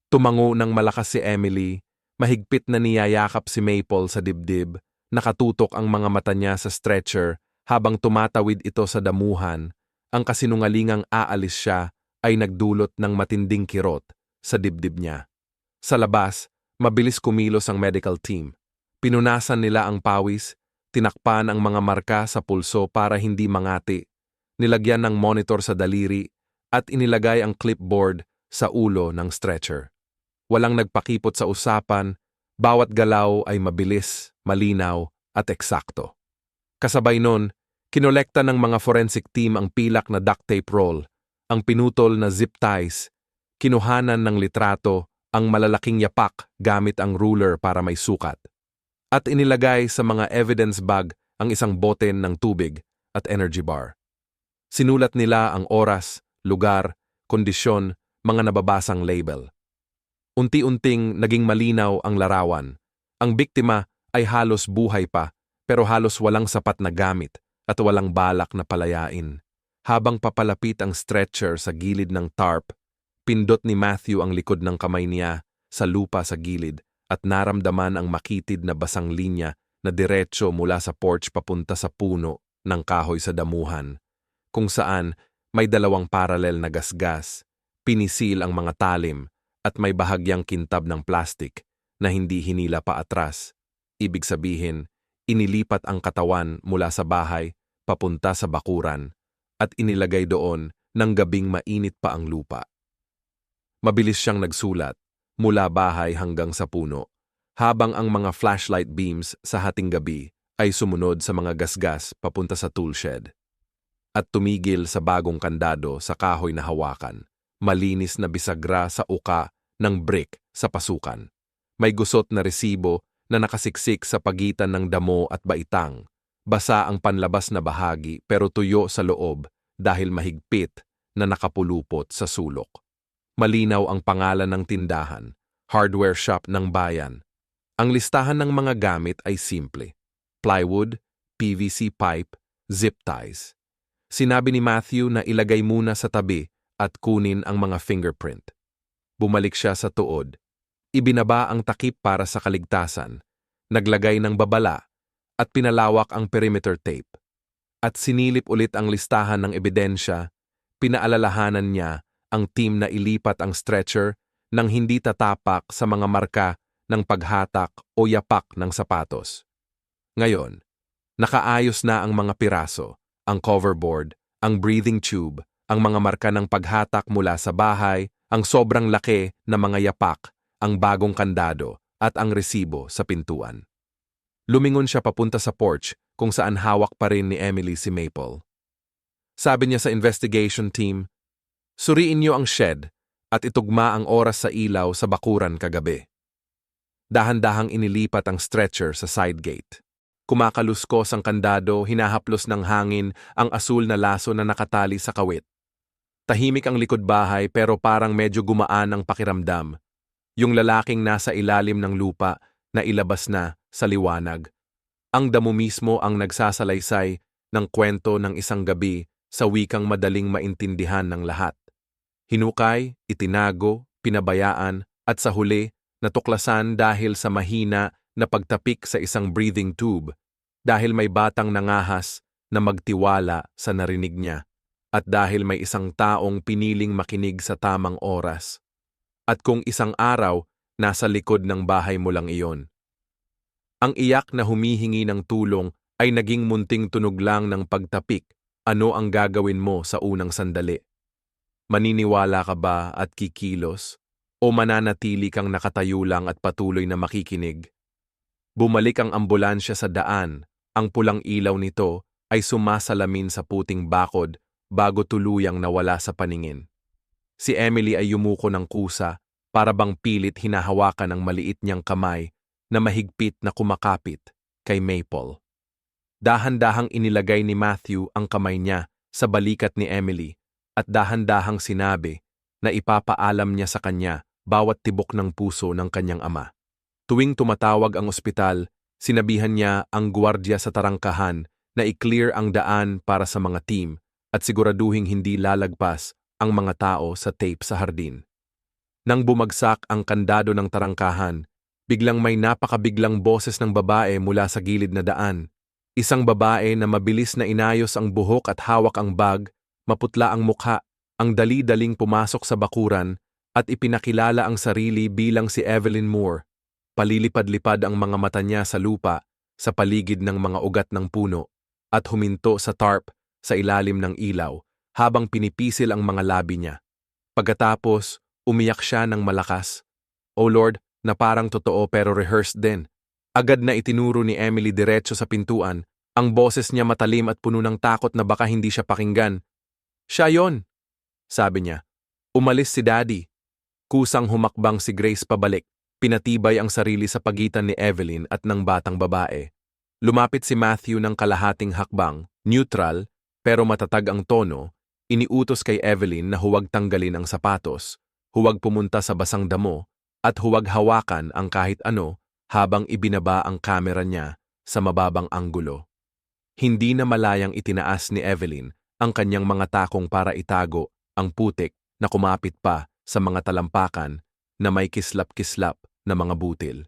Tumango ng malakas si Emily, mahigpit na niyayakap si Maple sa dibdib, nakatutok ang mga mata niya sa stretcher habang tumatawid ito sa damuhan. Ang kasinungalingang aalis siya ay nagdulot ng matinding kirot sa dibdib niya. Sa labas, mabilis kumilos ang medical team. Pinunasan nila ang pawis, tinakpan ang mga marka sa pulso para hindi mangati, nilagyan ng monitor sa daliri, at inilagay ang clipboard sa ulo ng stretcher. Walang nagpakipot sa usapan, bawat galaw ay mabilis, malinaw, at eksakto. Kasabay nun, kinolekta ng mga forensic team ang pilak na duct tape roll, ang pinutol na zip ties, kinuhanan ng litrato, ang malalaking yapak gamit ang ruler para may sukat, at inilagay sa mga evidence bag ang isang bote ng tubig at energy bar. Sinulat nila ang oras, lugar, kondisyon, mga nababasang label. Unti-unting naging malinaw ang larawan. Ang biktima ay halos buhay pa, pero halos walang sapat na gamit at walang balak na palayain. Habang papalapit ang stretcher sa gilid ng tarp, pindot ni Matthew ang likod ng kamay niya sa lupa sa gilid at naramdaman ang makitid na basang linya na diretso mula sa porch papunta sa puno ng kahoy sa damuhan, kung saan may 2 paralel na gasgas, pinisil ang mga talim, at may bahagyang kintab ng plastik na hindi hinila pa atras. Ibig sabihin, inilipat ang katawan mula sa bahay papunta sa bakuran at inilagay doon ng gabing mainit pa ang lupa. Mabilis siyang nagsulat, mula bahay hanggang sa puno, habang ang mga flashlight beams sa hating gabi ay sumunod sa mga gasgas papunta sa toolshed. At tumigil sa bagong kandado sa kahoy na hawakan, malinis na bisagra sa uka ng brick sa pasukan. May gusot na resibo na nakasiksik sa pagitan ng damo at baitang. Basa ang panlabas na bahagi pero tuyo sa loob dahil mahigpit na nakapulupot sa sulok. Malinaw ang pangalan ng tindahan, hardware shop ng bayan. Ang listahan ng mga gamit ay simple: plywood, PVC pipe, zip ties. Sinabi ni Matthew na ilagay muna sa tabi at kunin ang mga fingerprint. Bumalik siya sa tuod. Ibinaba ang takip para sa kaligtasan, naglagay ng babala, at pinalawak ang perimeter tape. At sinilip ulit ang listahan ng ebidensya, pinaalalahanan niya ang team na ilipat ang stretcher nang hindi tatapak sa mga marka ng paghatak o yapak ng sapatos. Ngayon, nakaayos na ang mga piraso, ang coverboard, ang breathing tube, ang mga marka ng paghatak mula sa bahay, ang sobrang laki na mga yapak, ang bagong kandado, at ang resibo sa pintuan. Lumingon siya papunta sa porch kung saan hawak pa rin ni Emily si Maple. Sabi niya sa investigation team, "Suriin niyo ang shed at itugma ang oras sa ilaw sa bakuran kagabi." Dahan-dahang inilipat ang stretcher sa side gate. Kumakaluskos ang kandado, hinahaplos ng hangin ang asul na laso na nakatali sa kawit. Tahimik ang likod bahay pero parang medyo gumaan ang pakiramdam. Yung lalaking nasa ilalim ng lupa na ilabas na sa liwanag. Ang damo mismo ang nagsasalaysay ng kwento ng isang gabi sa wikang madaling maintindihan ng lahat. Hinukay, itinago, pinabayaan, at sa huli, natuklasan dahil sa mahina na pagtapik sa isang breathing tube, dahil may batang nangahas na magtiwala sa narinig niya, at dahil may isang taong piniling makinig sa tamang oras. At kung isang araw, nasa likod ng bahay mo lang iyon. Ang iyak na humihingi ng tulong ay naging munting tunog lang ng pagtapik. Ano ang gagawin mo sa unang sandali? Maniniwala ka ba at kikilos? O mananatili kang nakatayo lang at patuloy na makikinig? Bumalik ang ambulansya sa daan. Ang pulang ilaw nito ay sumasalamin sa puting bakod bago tuluyang nawala sa paningin. Si Emily ay yumuko ng kusa para bang pilit hinahawakan ng maliit niyang kamay na mahigpit na kumakapit kay Maple. Dahan-dahang inilagay ni Matthew ang kamay niya sa balikat ni Emily at dahan-dahang sinabi na ipapaalam niya sa kanya bawat tibok ng puso ng kanyang ama. Tuwing tumatawag ang ospital, sinabihan niya ang gwardiya sa tarangkahan na i-clear ang daan para sa mga team at siguraduhing hindi lalagpas ang mga tao sa tape sa hardin. Nang bumagsak ang kandado ng tarangkahan, biglang may napakabiglang boses ng babae mula sa gilid na daan. Isang babae na mabilis na inayos ang buhok at hawak ang bag, maputla ang mukha, ang dali-daling pumasok sa bakuran at ipinakilala ang sarili bilang si Evelyn Moore. Palilipad-lipad ang mga mata niya sa lupa, sa paligid ng mga ugat ng puno, at huminto sa tarp sa ilalim ng ilaw habang pinipisil ang mga labi niya. Pagkatapos, umiyak siya ng malakas. "Oh Lord, na parang totoo pero rehearsed din." Agad na itinuro ni Emily diretso sa pintuan. Ang boses niya matalim at puno ng takot na baka hindi siya pakinggan. "Siya yon," sabi niya. "Umalis si Daddy." Kusang humakbang si Grace pabalik. Pinatibay ang sarili sa pagitan ni Evelyn at ng batang babae. Lumapit si Matthew ng kalahating hakbang, neutral, pero matatag ang tono. Iniutos kay Evelyn na huwag tanggalin ang sapatos, huwag pumunta sa basang damo, at huwag hawakan ang kahit ano habang ibinaba ang kamera niya sa mababang anggulo. Hindi na malayang itinaas ni Evelyn ang kanyang mga takong para itago ang putik na kumapit pa sa mga talampakan na may kislap-kislap na mga butil.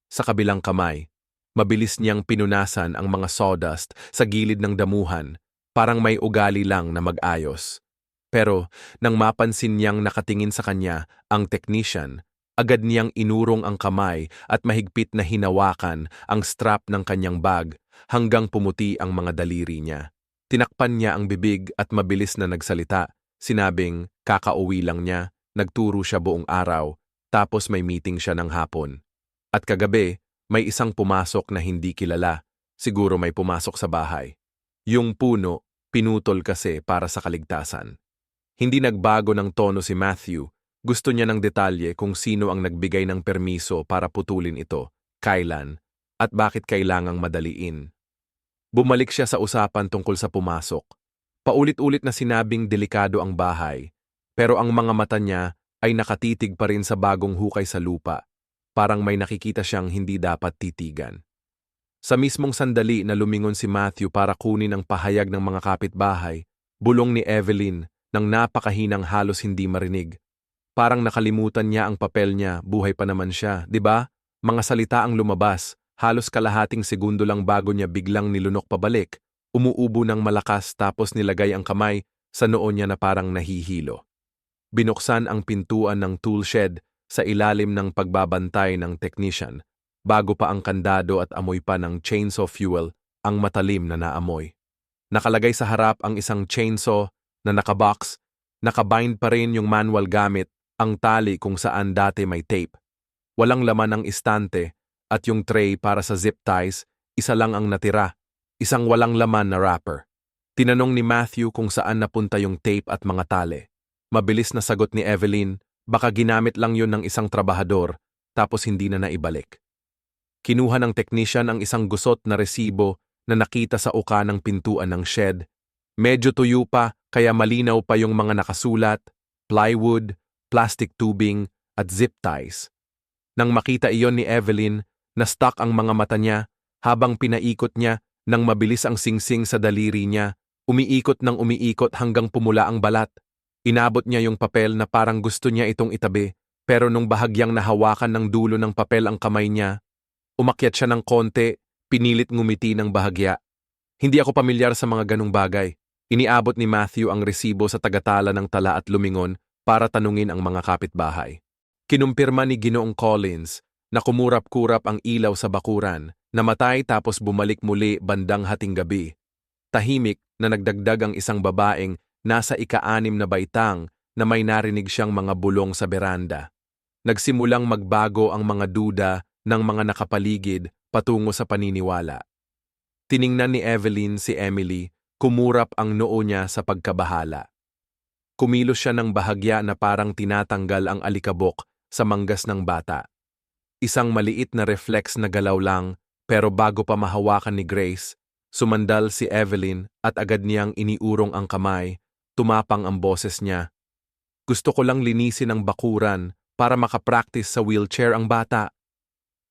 Sa kabilang kamay, mabilis niyang pinunasan ang mga sawdust sa gilid ng damuhan, parang may ugali lang na mag-ayos. Pero nang mapansin niyang nakatingin sa kanya ang technician, agad niyang inurong ang kamay at mahigpit na hinawakan ang strap ng kanyang bag hanggang pumuti ang mga daliri niya. Tinakpan niya ang bibig at mabilis na nagsalita, sinabing kakauwi lang niya, nagturo siya buong araw, tapos may meeting siya ng hapon. At kagabi, may isang pumasok na hindi kilala, siguro may pumasok sa bahay. Yung puno, pinutol kasi para sa kaligtasan. Hindi nagbago ng tono si Matthew. Gusto niya ng detalye kung sino ang nagbigay ng permiso para putulin ito, kailan, at bakit kailangang madaliin. Bumalik siya sa usapan tungkol sa pumasok. Paulit-ulit na sinabing delikado ang bahay, pero ang mga mata niya ay nakatitig pa rin sa bagong hukay sa lupa, parang may nakikita siyang hindi dapat titigan. Sa mismong sandali na lumingon si Matthew para kunin ang pahayag ng mga kapitbahay, bulong ni Evelyn nang napakahinang halos hindi marinig. Parang nakalimutan niya ang papel niya, buhay pa naman siya, di ba? Mga salita ang lumabas, halos kalahating segundo lang bago niya biglang nilunok pabalik, umuubo ng malakas tapos nilagay ang kamay sa noo niya na parang nahihilo. Binuksan ang pintuan ng tool shed sa ilalim ng pagbabantay ng technician, bago pa ang kandado at amoy pa ng chainsaw fuel ang matalim na naamoy. Nakalagay sa harap ang isang chainsaw na nakabox, nakabind pa rin yung manual gamit, ang tali kung saan dati may tape. Walang laman ang istante at yung tray para sa zip ties, isa lang ang natira, isang walang laman na wrapper. Tinanong ni Matthew kung saan napunta yung tape at mga tali. Mabilis na sagot ni Evelyn, baka ginamit lang yun ng isang trabahador, tapos hindi na naibalik. Kinuha ng teknisyan ang isang gusot na resibo na nakita sa uka ng pintuan ng shed. Medyo tuyo pa kaya malinaw pa yung mga nakasulat, plywood, plastic tubing at zip ties. Nang makita iyon ni Evelyn, na-stuck ang mga mata niya habang pinaikot niya nang mabilis ang singsing sa daliri niya, umiikot ng umiikot hanggang pumula ang balat. Inabot niya yung papel na parang gusto niya itong itabi, pero nung bahagyang nahawakan ng dulo ng papel ang kamay niya, umakyat siya ng konti, pinilit ngumiti ng bahagya. Hindi ako pamilyar sa mga ganong bagay. Iniabot ni Matthew ang resibo sa tagatala ng tala at lumingon para tanungin ang mga kapitbahay. Kinumpirma ni Ginoong Collins na kumurap-kurap ang ilaw sa bakuran, namatay tapos bumalik muli bandang hating gabi. Tahimik na nagdagdag ang isang babaeng nasa ika-6 na baitang na may narinig siyang mga bulong sa beranda. Nagsimulang magbago ang mga duda ng mga nakapaligid patungo sa paniniwala. Tiningnan ni Evelyn si Emily, kumurap ang noo niya sa pagkabahala. Kumilos siya ng bahagya na parang tinatanggal ang alikabok sa manggas ng bata. Isang maliit na reflex na galaw lang, pero bago pa mahawakan ni Grace, sumandal si Evelyn at agad niyang iniurong ang kamay, tumapang ang boses niya. Gusto ko lang linisin ang bakuran para makapractice sa wheelchair ang bata.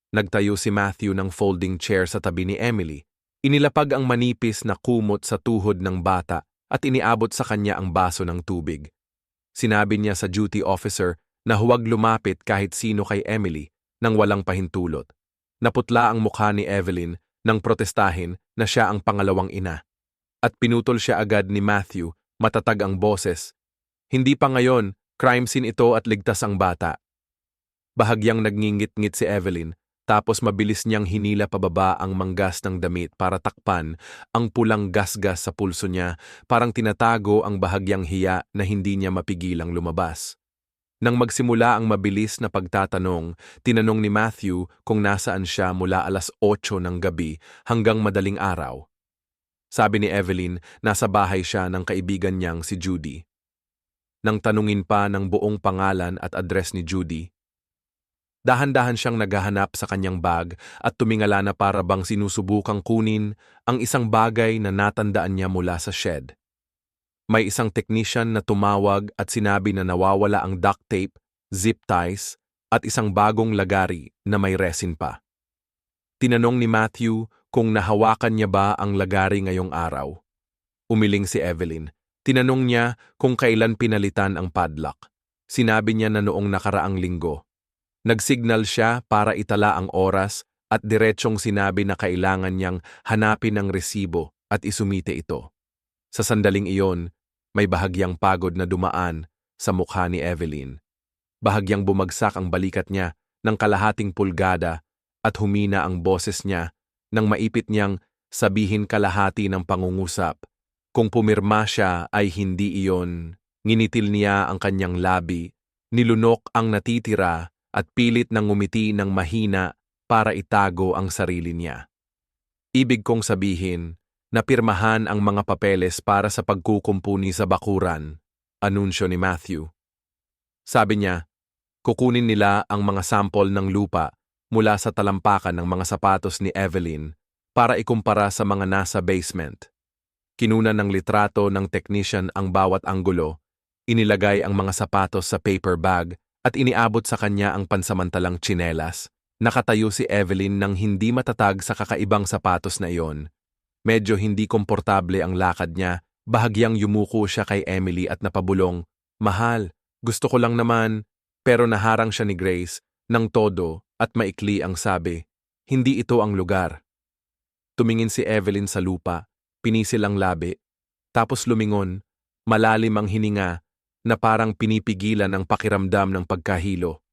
Nagtayo si Matthew ng folding chair sa tabi ni Emily. Inilapag ang manipis na kumot sa tuhod ng bata at iniabot sa kanya ang baso ng tubig. Sinabi niya sa duty officer na huwag lumapit kahit sino kay Emily nang walang pahintulot. Naputla ang mukha ni Evelyn nang protestahin na siya ang pangalawang ina. At pinutol siya agad ni Matthew, matatag ang boses. Hindi pa ngayon, crime scene ito at ligtas ang bata. Bahagyang nagngingit-ngit si Evelyn, tapos mabilis niyang hinila pababa ang manggas ng damit para takpan ang pulang gasgas sa pulso niya, parang tinatago ang bahagyang hiya na hindi niya mapigilang lumabas. Nang magsimula ang mabilis na pagtatanong, tinanong ni Matthew kung nasaan siya mula alas 8 ng gabi hanggang madaling araw. Sabi ni Evelyn, nasa bahay siya ng kaibigan niyang si Judy. Nang tanungin pa ng buong pangalan at address ni Judy, dahan-dahan siyang naghahanap sa kanyang bag at tumingala na para bang sinusubukang kunin ang isang bagay na natandaan niya mula sa shed. May isang technician na tumawag at sinabi na nawawala ang duct tape, zip ties, at isang bagong lagari na may resin pa. Tinanong ni Matthew kung nahawakan niya ba ang lagari ngayong araw. Umiling si Evelyn. Tinanong niya kung kailan pinalitan ang padlock. Sinabi niya na noong nakaraang linggo. Nagsignal siya para itala ang oras at diretsyong sinabi na kailangan niyang hanapin ang resibo at isumite ito. Sa sandaling iyon, may bahagyang pagod na dumaan sa mukha ni Evelyn. Bahagyang bumagsak ang balikat niya ng kalahating pulgada at humina ang boses niya nang maipit niyang sabihin kalahati ng pangungusap. Kung pumirma siya ay hindi iyon. Nginitil niya ang kanyang labi, nilunok ang natitira at pilit nang ngumiti ng mahina para itago ang sarili niya. Ibig kong sabihin, napirmahan ang mga papeles para sa pagkukumpuni sa bakuran, anunsyo ni Matthew. Sabi niya, kukunin nila ang mga sample ng lupa mula sa talampakan ng mga sapatos ni Evelyn para ikumpara sa mga nasa basement. Kinunan ng litrato ng technician ang bawat anggulo, inilagay ang mga sapatos sa paper bag at iniabot sa kanya ang pansamantalang tsinelas. Nakatayo si Evelyn nang hindi matatag sa kakaibang sapatos na iyon. Medyo hindi komportable ang lakad niya, bahagyang yumuko siya kay Emily at napabulong, "Mahal, gusto ko lang naman," pero naharang siya ni Grace ng todo at maikli ang sabi, "Hindi ito ang lugar." Tumingin si Evelyn sa lupa, pinisil ang labi, tapos lumingon, malalim ang hininga na parang pinipigilan ang pakiramdam ng pagkahilo.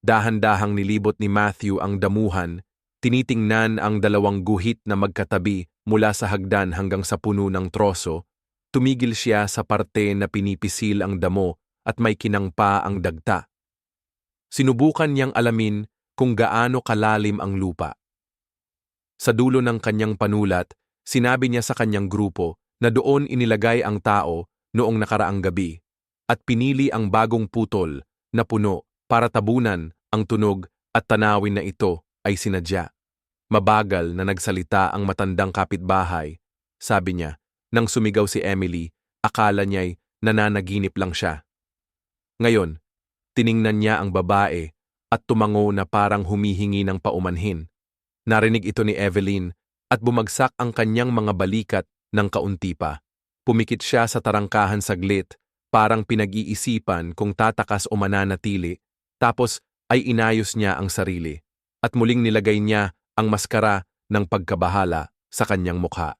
Dahan-dahang nilibot ni Matthew ang damuhan, tinitingnan ang dalawang guhit na magkatabi mula sa hagdan hanggang sa puno ng troso. Tumigil siya sa parte na pinipisil ang damo at may kinangpa ang dagta. Sinubukan niyang alamin kung gaano kalalim ang lupa. Sa dulo ng kanyang panulat, sinabi niya sa kanyang grupo na doon inilagay ang tao noong nakaraang gabi at pinili ang bagong putol na puno para tabunan ang tunog at tanawin na ito ay sinadya. Mabagal na nagsalita ang matandang kapitbahay. Sabi niya, nang sumigaw si Emily, akala niya'y nananaginip lang siya. Ngayon, tiningnan niya ang babae at tumango na parang humihingi ng paumanhin. Narinig ito ni Evelyn at bumagsak ang kanyang mga balikat ng kaunti pa. Pumikit siya sa tarangkahan saglit, parang pinag-iisipan kung tatakas o mananatili, tapos ay inayos niya ang sarili at muling nilagay niya ang maskara ng pagkabahala sa kanyang mukha.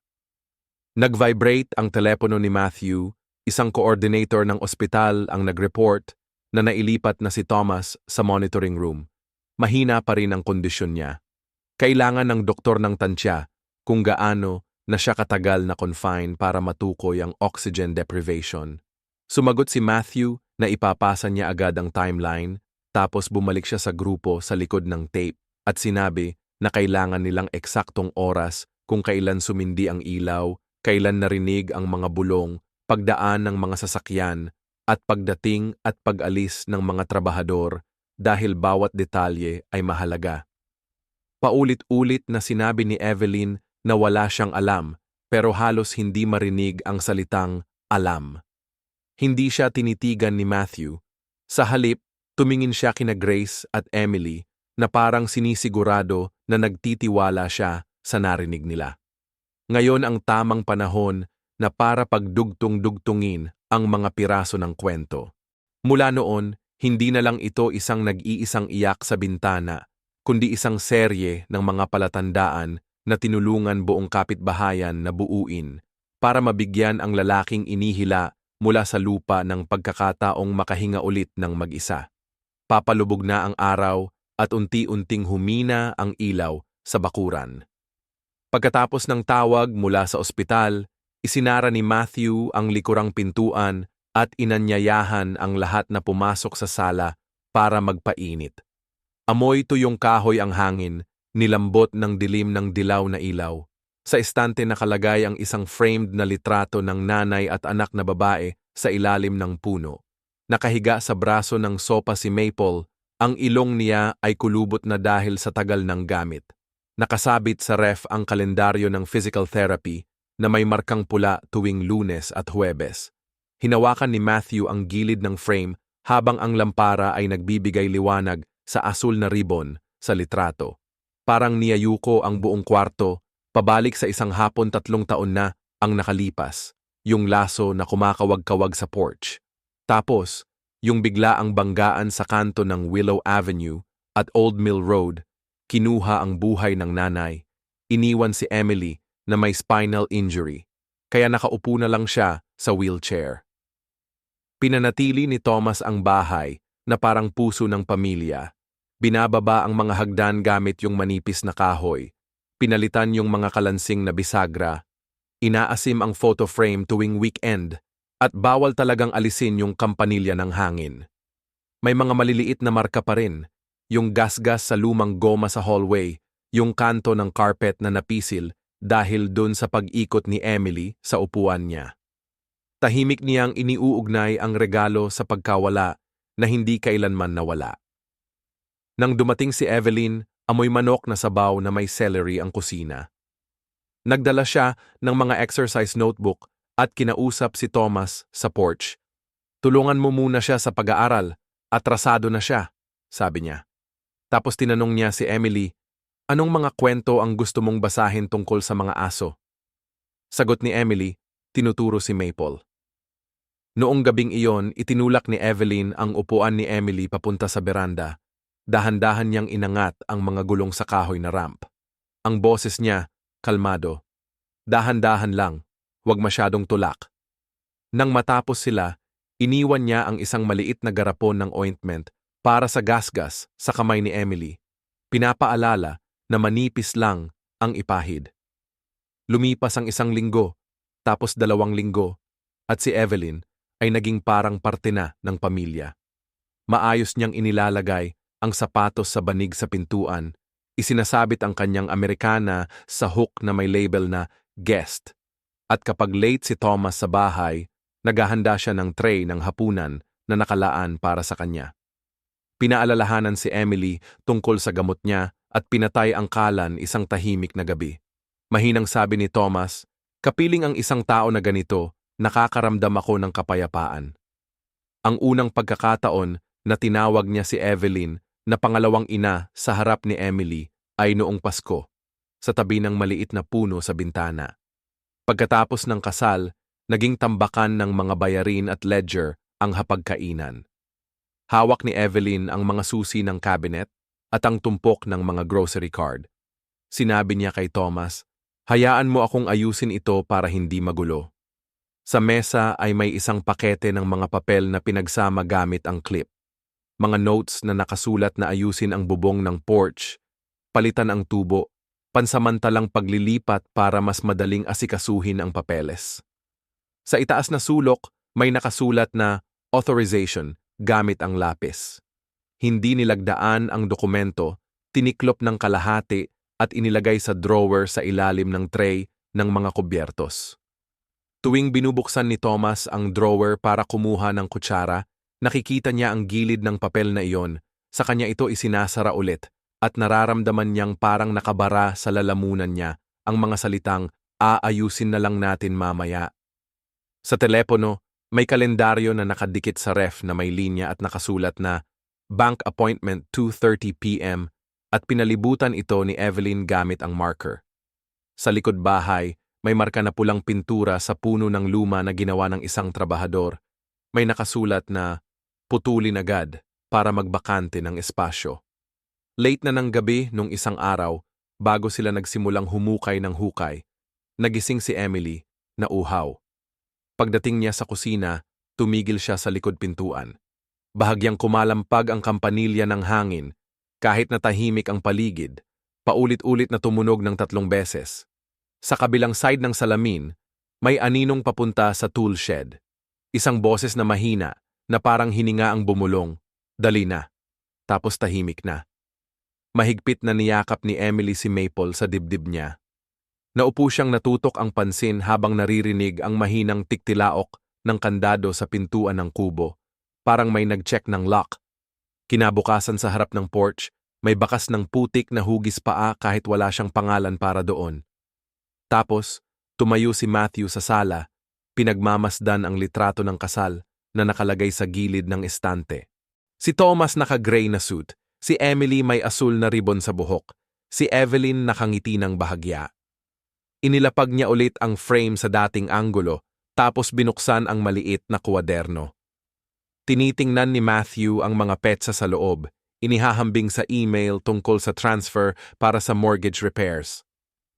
Nag-vibrate ang telepono ni Matthew, isang coordinator ng ospital ang nag-report na nailipat na si Thomas sa monitoring room. Mahina pa rin ang kondisyon niya. Kailangan ng doktor ng tansya kung gaano na siya katagal na confine para matukoy ang oxygen deprivation. Sumagot si Matthew na ipapasa niya agad ang timeline, tapos bumalik siya sa grupo sa likod ng tape at sinabi na kailangan nilang eksaktong oras kung kailan sumindi ang ilaw, kailan narinig ang mga bulong, pagdaan ng mga sasakyan, at pagdating at pag-alis ng mga trabahador dahil bawat detalye ay mahalaga. Paulit-ulit na sinabi ni Evelyn na wala siyang alam, pero halos hindi marinig ang salitang alam. Hindi siya tinitigan ni Matthew. Sa halip, tumingin siya kina Grace at Emily na parang sinisigurado na nagtitiwala siya sa narinig nila. Ngayon ang tamang panahon na para pagdugtong-dugtungin ang mga piraso ng kwento. Mula noon, hindi na lang ito isang nag-iisang iyak sa bintana, kundi isang serye ng mga palatandaan na tinulungan buong kapitbahayan na buuin para mabigyan ang lalaking inihila mula sa lupa ng pagkakataong makahinga ulit ng mag-isa. Papalubog na ang araw at unti-unting humina ang ilaw sa bakuran. Pagkatapos ng tawag mula sa ospital, isinara ni Matthew ang likurang pintuan at inanyayahan ang lahat na pumasok sa sala para magpainit. Amoy tuyong kahoy ang hangin, nilambot ng dilim ng dilaw na ilaw. Sa estante nakalagay ang isang framed na litrato ng nanay at anak na babae sa ilalim ng puno. Nakahiga sa braso ng sopa si Maple, ang ilong niya ay kulubot na dahil sa tagal ng gamit. Nakasabit sa ref ang kalendaryo ng physical therapy na may markang pula tuwing Lunes at Huwebes. Hinawakan ni Matthew ang gilid ng frame habang ang lampara ay nagbibigay liwanag sa asul na ribbon sa litrato. Parang niyayuko ang buong kwarto, pabalik sa isang hapon 3 taon na ang nakalipas, yung laso na kumakawag-kawag sa porch. Tapos, yung bigla ang banggaan sa kanto ng Willow Avenue at Old Mill Road, kinuha ang buhay ng nanay. Iniwan si Emily na may spinal injury, kaya nakaupo na lang siya sa wheelchair. Pinanatili ni Thomas ang bahay na parang puso ng pamilya. Binababa ang mga hagdan gamit yung manipis na kahoy. Pinalitan yung mga kalansing na bisagra. Inaasim ang photo frame tuwing weekend at bawal talagang alisin yung kampanilya ng hangin. May mga maliliit na marka pa rin, yung gasgas sa lumang goma sa hallway, yung kanto ng carpet na napisil dahil dun sa pag-ikot ni Emily sa upuan niya. Tahimik niyang iniuugnay ang regalo sa pagkawala na hindi kailanman nawala. Nang dumating si Evelyn, amoy manok na sabaw na may celery ang kusina. Nagdala siya ng mga exercise notebook at kinausap si Thomas sa porch. Tulungan mo muna siya sa pag-aaral, atrasado na siya, sabi niya. Tapos tinanong niya si Emily, anong mga kwento ang gusto mong basahin tungkol sa mga aso? Sagot ni Emily, tinuturo si Maple. Noong gabing iyon, itinulak ni Evelyn ang upuan ni Emily papunta sa beranda. Dahan-dahan niyang inangat ang mga gulong sa kahoy na ramp. Ang boses niya, kalmado. Dahan-dahan lang, huwag masyadong tulak. Nang matapos sila, iniwan niya ang isang maliit na garapon ng ointment para sa gasgas sa kamay ni Emily. Pinapaalala na manipis lang ang ipahid. Lumipas ang 1 linggo, tapos 2 linggo, at si Evelyn ay naging parang parte na ng pamilya. Maayos niyang inilalagay ang sapatos sa banig sa pintuan, isinasabit ang kanyang Amerikana sa hook na may label na guest. At kapag late si Thomas sa bahay, naghahanda siya ng tray ng hapunan na nakalaan para sa kanya. Pinaalalahanan si Emily tungkol sa gamot niya at pinatay ang kalan isang tahimik na gabi. Mahinang sabi ni Thomas, kapiling ang isang tao na ganito, nakakaramdam ako ng kapayapaan. Ang unang pagkakataon na tinawag niya si Evelyn na pangalawang ina sa harap ni Emily ay noong Pasko, sa tabi ng maliit na puno sa bintana. Pagkatapos ng kasal, naging tambakan ng mga bayarin at ledger ang hapagkainan. Hawak ni Evelyn ang mga susi ng cabinet at ang tumpok ng mga grocery card. Sinabi niya kay Thomas, hayaan mo akong ayusin ito para hindi magulo. Sa mesa ay may isang pakete ng mga papel na pinagsama gamit ang clip. Mga notes na nakasulat na ayusin ang bubong ng porch, palitan ang tubo, pansamantalang paglilipat para mas madaling asikasuhin ang papeles. Sa itaas na sulok, may nakasulat na authorization gamit ang lapis. Hindi nilagdaan ang dokumento, tiniklop ng kalahati at inilagay sa drawer sa ilalim ng tray ng mga kubyertos. Tuwing binubuksan ni Thomas ang drawer para kumuha ng kutsara, nakikita niya ang gilid ng papel na iyon, sa kanya ito isinasara ulit at nararamdaman niyang parang nakabara sa lalamunan niya ang mga salitang aayusin na lang natin mamaya. Sa telepono, may kalendaryo na nakadikit sa ref na may linya at nakasulat na Bank Appointment 2:30 p.m. at pinalibutan ito ni Evelyn gamit ang marker. Sa likod bahay, may marka na pulang pintura sa puno ng luma na ginawa ng isang trabahador. May nakasulat na putulin agad para magbakante ng espasyo. Late na ng gabi nung isang araw, bago sila nagsimulang humukay ng hukay, nagising si Emily na uhaw. Pagdating niya sa kusina, tumigil siya sa likod pintuan. Bahagyang kumalampag ang kampanilya ng hangin, kahit na tahimik ang paligid, paulit-ulit na tumunog ng 3 beses. Sa kabilang side ng salamin, may aninong papunta sa tool shed. Isang boses na mahina, na parang hininga ang bumulong. Dali na. Tapos tahimik na. Mahigpit na niyakap ni Emily si Maple sa dibdib niya. Naupo siyang natutok ang pansin habang naririnig ang mahinang tiktilaok ng kandado sa pintuan ng kubo. Parang may nag-check ng lock. Kinabukasan sa harap ng porch, may bakas ng putik na hugis paa kahit wala siyang pangalan para doon. Tapos, tumayo si Matthew sa sala, pinagmamasdan ang litrato ng kasal na nakalagay sa gilid ng estante. Si Thomas naka-gray na suit, si Emily may asul na ribbon sa buhok, si Evelyn nakangiti ng bahagya. Inilapag niya ulit ang frame sa dating anggulo, tapos binuksan ang maliit na kwaderno. Tinitingnan ni Matthew ang mga petsa sa loob, inihahambing sa email tungkol sa transfer para sa mortgage repairs.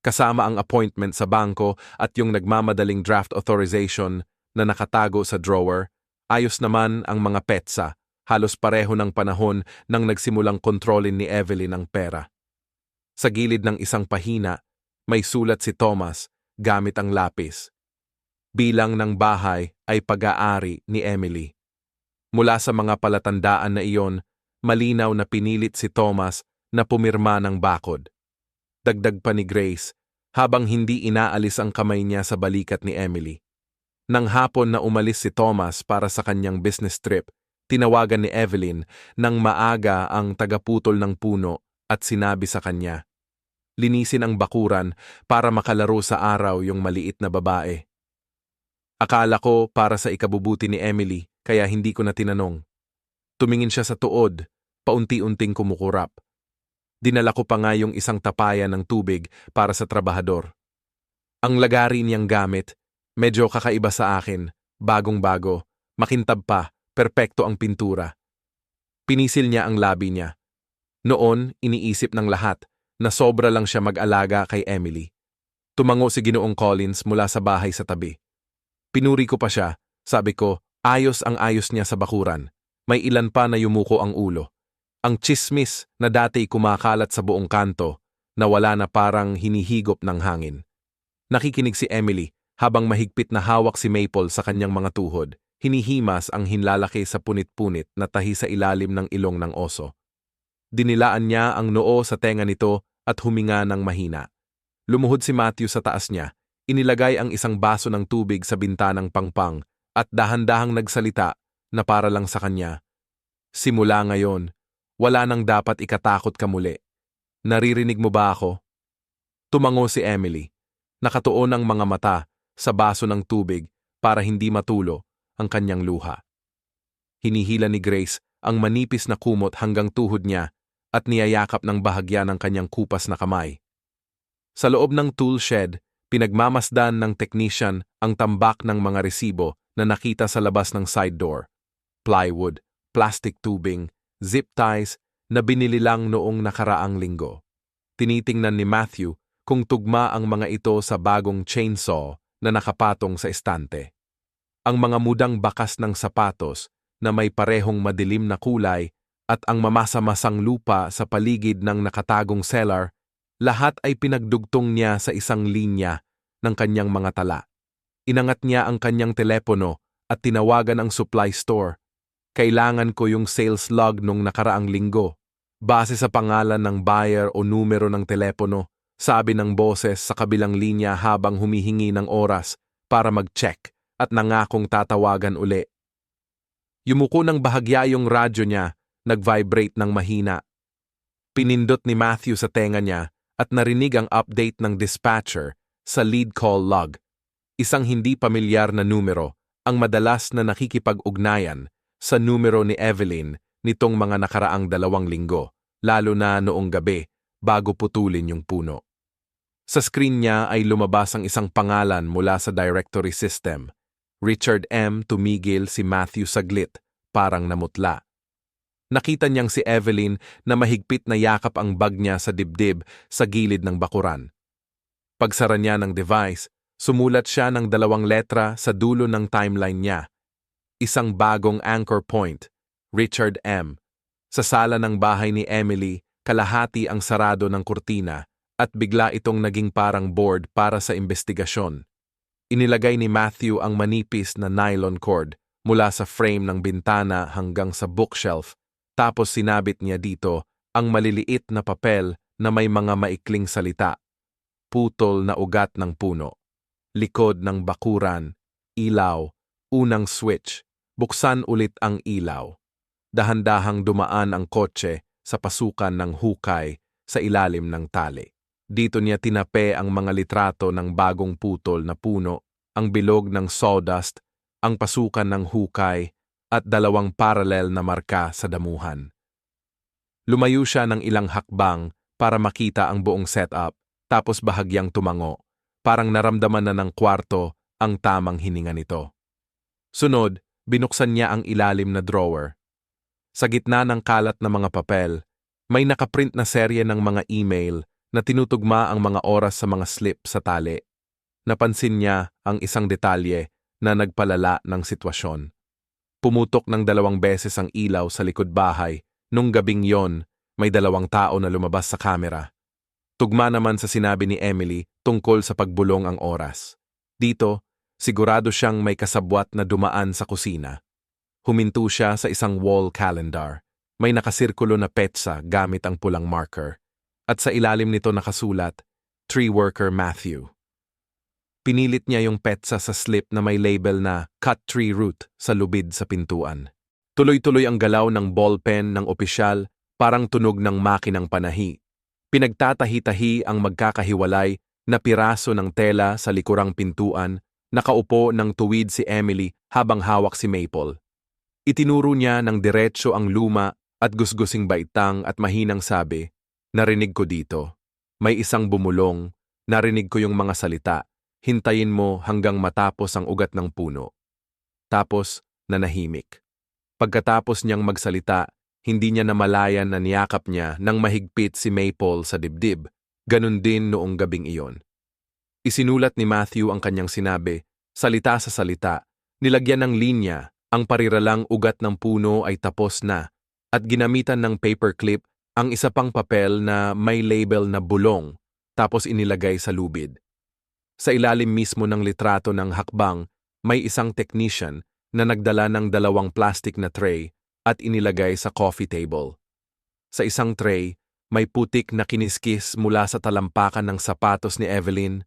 Kasama ang appointment sa bangko at yung nagmamadaling draft authorization na nakatago sa drawer, ayos naman ang mga petsa, halos pareho ng panahon nang nagsimulang kontrolin ni Evelyn ang pera. Sa gilid ng isang pahina, may sulat si Thomas gamit ang lapis. Bilang ng bahay ay pag-aari ni Emily. Mula sa mga palatandaan na iyon, malinaw na pinilit si Thomas na pumirma ng bakod. Dagdag pa ni Grace, habang hindi inaalis ang kamay niya sa balikat ni Emily. Nang hapon na umalis si Thomas para sa kanyang business trip, tinawagan ni Evelyn nang maaga ang tagaputol ng puno at sinabi sa kanya, linisin ang bakuran para makalaro sa araw yung maliit na babae. Akala ko para sa ikabubuti ni Emily, kaya hindi ko na tinanong. Tumingin siya sa tuod, paunti-unting kumukurap. Dinala ko pa nga yung isang tapayan ng tubig para sa trabahador. Ang lagari niyang gamit, medyo kakaiba sa akin, bagong-bago, makintab pa, perpekto ang pintura. Pinisil niya ang labi niya. Noon, iniisip ng lahat na sobra lang siya mag-alaga kay Emily. Tumango si Ginoong Collins mula sa bahay sa tabi. Pinuri ko pa siya, sabi ko, ayos ang ayos niya sa bakuran. May ilan pa na yumuko ang ulo. Ang tsismis na dati kumakalat sa buong kanto, na wala na parang hinihigop ng hangin. Nakikinig si Emily habang mahigpit na hawak si Maple sa kanyang mga tuhod. Hinihimas ang hinlalaki sa punit-punit na tahi sa ilalim ng ilong ng oso. Dinilaan niya ang noo sa tenga nito at huminga ng mahina. Lumuhod si Matthew sa taas niya, inilagay ang isang baso ng tubig sa bintanang pangpang at dahan-dahang nagsalita na para lang sa kanya. Simula ngayon, wala nang dapat ikatakot ka muli. Naririnig mo ba ako? Tumango si Emily. Nakatuon ang mga mata sa baso ng tubig para hindi matulo ang kanyang luha. Hinihila ni Grace ang manipis na kumot hanggang tuhod niya at niyayakap ng bahagya ng kanyang kupas na kamay. Sa loob ng tool shed, pinagmamasdan ng technician ang tambak ng mga resibo na nakita sa labas ng side door. Plywood, plastic tubing, zip ties na binili lang noong nakaraang linggo. Tinitingnan ni Matthew kung tugma ang mga ito sa bagong chainsaw na nakapatong sa estante. Ang mga mudang bakas ng sapatos na may parehong madilim na kulay at ang mamasa-masang lupa sa paligid ng nakatagong cellar, lahat ay pinagdugtong niya sa isang linya ng kanyang mga tala. Inangat niya ang kanyang telepono at tinawagan ang supply store. Kailangan ko yung sales log nung nakaraang linggo. Base sa pangalan ng buyer o numero ng telepono, sabi ng boses sa kabilang linya habang humihingi ng oras para mag-check at nangakong tatawagan uli. Yumuko ng bahagya yung radyo niya, nag-vibrate ng mahina. Pinindot ni Matthew sa tenga niya at narinig ang update ng dispatcher sa lead call log. Isang hindi pamilyar na numero ang madalas na nakikipag-ugnayan sa numero ni Evelyn nitong mga nakaraang 2 linggo, lalo na noong gabi bago putulin yung puno. Sa screen niya ay lumabas ang isang pangalan mula sa directory system. Richard M. Tumigil si Matthew saglit, parang namutla. Nakita niyang si Evelyn na mahigpit na yakap ang bag niya sa dibdib sa gilid ng bakuran. Pagsara niya ng device, sumulat siya ng 2 letra sa dulo ng timeline niya. Isang bagong anchor point, Richard M. Sa sala ng bahay ni Emily, kalahati ang sarado ng kurtina at bigla itong naging parang board para sa investigasyon. Inilagay ni Matthew ang manipis na nylon cord mula sa frame ng bintana hanggang sa bookshelf, tapos sinabit niya dito ang maliliit na papel na may mga maikling salita. Putol na ugat ng puno, likod ng bakuran, ilaw, unang switch, buksan ulit ang ilaw. Dahan-dahang dumaan ang kotse sa pasukan ng hukay sa ilalim ng tali. Dito niya tinape ang mga litrato ng bagong putol na puno, ang bilog ng sawdust, ang pasukan ng hukay, at 2 parallel na marka sa damuhan. Lumayo siya ng ilang hakbang para makita ang buong setup, tapos bahagyang tumango, parang naramdaman na ng kwarto ang tamang hininga nito. Sunod, binuksan niya ang ilalim na drawer. Sa gitna ng kalat na mga papel, may nakaprint na serye ng mga email na tinutugma ang mga oras sa mga slip sa tali. Napansin niya ang isang detalye na nagpalala ng sitwasyon. Pumutok ng 2 beses ang ilaw sa likod bahay. Nung gabing yon, may 2 tao na lumabas sa kamera. Tugma naman sa sinabi ni Emily tungkol sa pagbulong ang oras. Dito, sigurado siyang may kasabwat na dumaan sa kusina. Huminto siya sa isang wall calendar. May nakasirkulo na petsa gamit ang pulang marker. At sa ilalim nito nakasulat, Tree Worker Matthew. Pinilit niya yung petsa sa slip na may label na Cut Tree Root sa lubid sa pintuan. Tuloy-tuloy ang galaw ng ballpen ng opisyal, parang tunog ng makinang panahi. Pinagtatahi-tahi ang magkakahiwalay na piraso ng tela sa likurang pintuan, nakaupo ng tuwid si Emily habang hawak si Maple. Itinuro niya ng diretso ang luma at gusgusing baitang at mahinang sabi, "Narinig ko dito. May isang bumulong, narinig ko yung mga salita. Hintayin mo hanggang matapos ang ugat ng puno." Tapos, nanahimik. Pagkatapos niyang magsalita, hindi niya namalayan na niyakap niya nang mahigpit si Maple sa dibdib. Ganun din noong gabing iyon. Isinulat ni Matthew ang kanyang sinabi, salita sa salita, nilagyan ng linya, ang pariralang ugat ng puno ay tapos na, at ginamitan ng paperclip ang isa pang papel na may label na bulong, tapos inilagay sa lubid. Sa ilalim mismo ng litrato ng hakbang, may isang technician na nagdala ng 2 plastic na tray at inilagay sa coffee table. Sa isang tray, may putik na kiniskis mula sa talampakan ng sapatos ni Evelyn.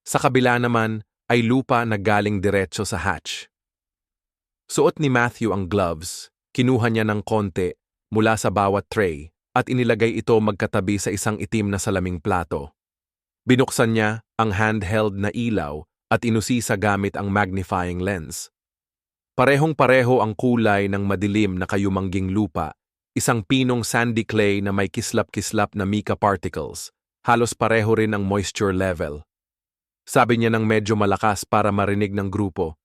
Sa kabila naman ay lupa na galing diretso sa hatch. Suot ni Matthew ang gloves, kinuha niya ng konti mula sa bawat tray at inilagay ito magkatabi sa isang itim na salaming plato. Binuksan niya ang handheld na ilaw at inusisa gamit ang magnifying lens. Parehong-pareho ang kulay ng madilim na kayumangging lupa, isang pinong sandy clay na may kislap-kislap na mica particles. Halos pareho rin ang moisture level. Sabi niya ng medyo malakas para marinig ng grupo.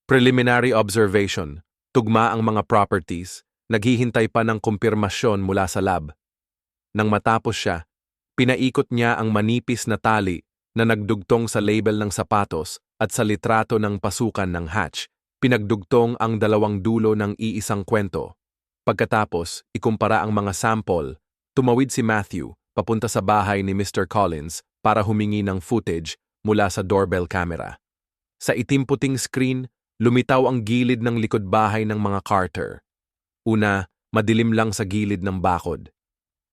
Preliminary observation, tugma ang mga properties, naghihintay pa ng kumpirmasyon mula sa lab. Nang matapos siya, pinaikot niya ang manipis na tali na nagdugtong sa label ng sapatos at sa litrato ng pasukan ng hatch. Pinagdugtong ang dalawang dulo ng iisang kwento. Pagkatapos, ikumpara ang mga sample, tumawid si Matthew papunta sa bahay ni Mr. Collins para humingi ng footage mula sa doorbell camera. Sa itim-puting screen, lumitaw ang gilid ng likod bahay ng mga Carter. Una, madilim lang sa gilid ng bakod.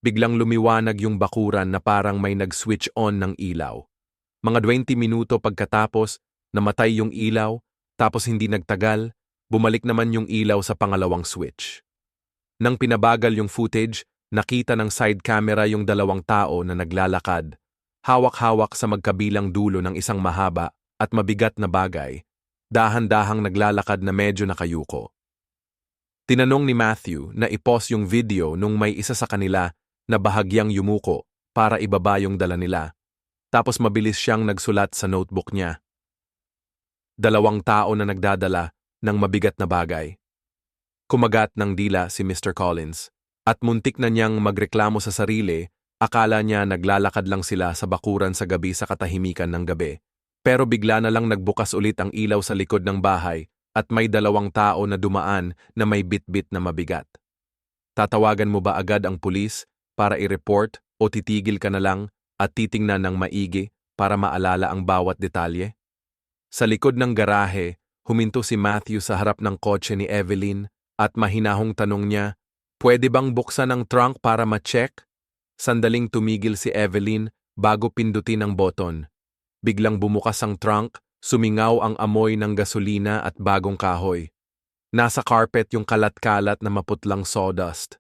Biglang lumiwanag yung bakuran na parang may nag-switch on ng ilaw. Mga 20 minuto pagkatapos, namatay yung ilaw, tapos hindi nagtagal, bumalik naman yung ilaw sa pangalawang switch. Nang pinabagal yung footage, nakita ng side camera yung dalawang tao na naglalakad, hawak-hawak sa magkabilang dulo ng isang mahaba at mabigat na bagay, dahan-dahang naglalakad na medyo nakayuko. Tinanong ni Matthew na i-pause yung video nung may isa sa kanila na bahagyang yumuko para ibaba yung dala nila, tapos mabilis siyang nagsulat sa notebook niya. Dalawang tao na nagdadala ng mabigat na bagay. Kumagat ng dila si Mr. Collins at muntik na niyang magreklamo sa sarili, akala niya naglalakad lang sila sa bakuran sa gabi sa katahimikan ng gabi. Pero bigla na lang nagbukas ulit ang ilaw sa likod ng bahay at may dalawang tao na dumaan na may bit-bit na mabigat. Tatawagan mo ba agad ang pulis para i-report o titigil ka na lang at titingnan ng maigi para maalala ang bawat detalye? Sa likod ng garahe, huminto si Matthew sa harap ng kotse ni Evelyn at mahinahong tanong niya, "Pwede bang buksan ang trunk para ma-check?" Sandaling tumigil si Evelyn bago pindutin ang button. Biglang bumukas ang trunk, sumingaw ang amoy ng gasolina at bagong kahoy. Nasa carpet yung kalat-kalat na maputlang sawdust.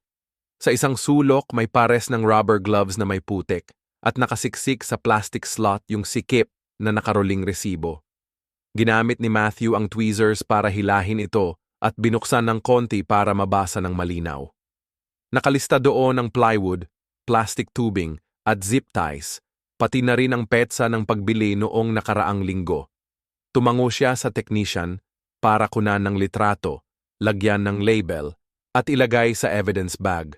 Sa isang sulok may pares ng rubber gloves na may putik at nakasiksik sa plastic slot yung sikip na nakaroling resibo. Ginamit ni Matthew ang tweezers para hilahin ito at binuksan ng konti para mabasa ng malinaw. Nakalista doon ang plywood, plastic tubing at zip ties, pati na rin ang petsa ng pagbili noong nakaraang linggo. Tumango siya sa technician para kunan ng litrato, lagyan ng label, at ilagay sa evidence bag.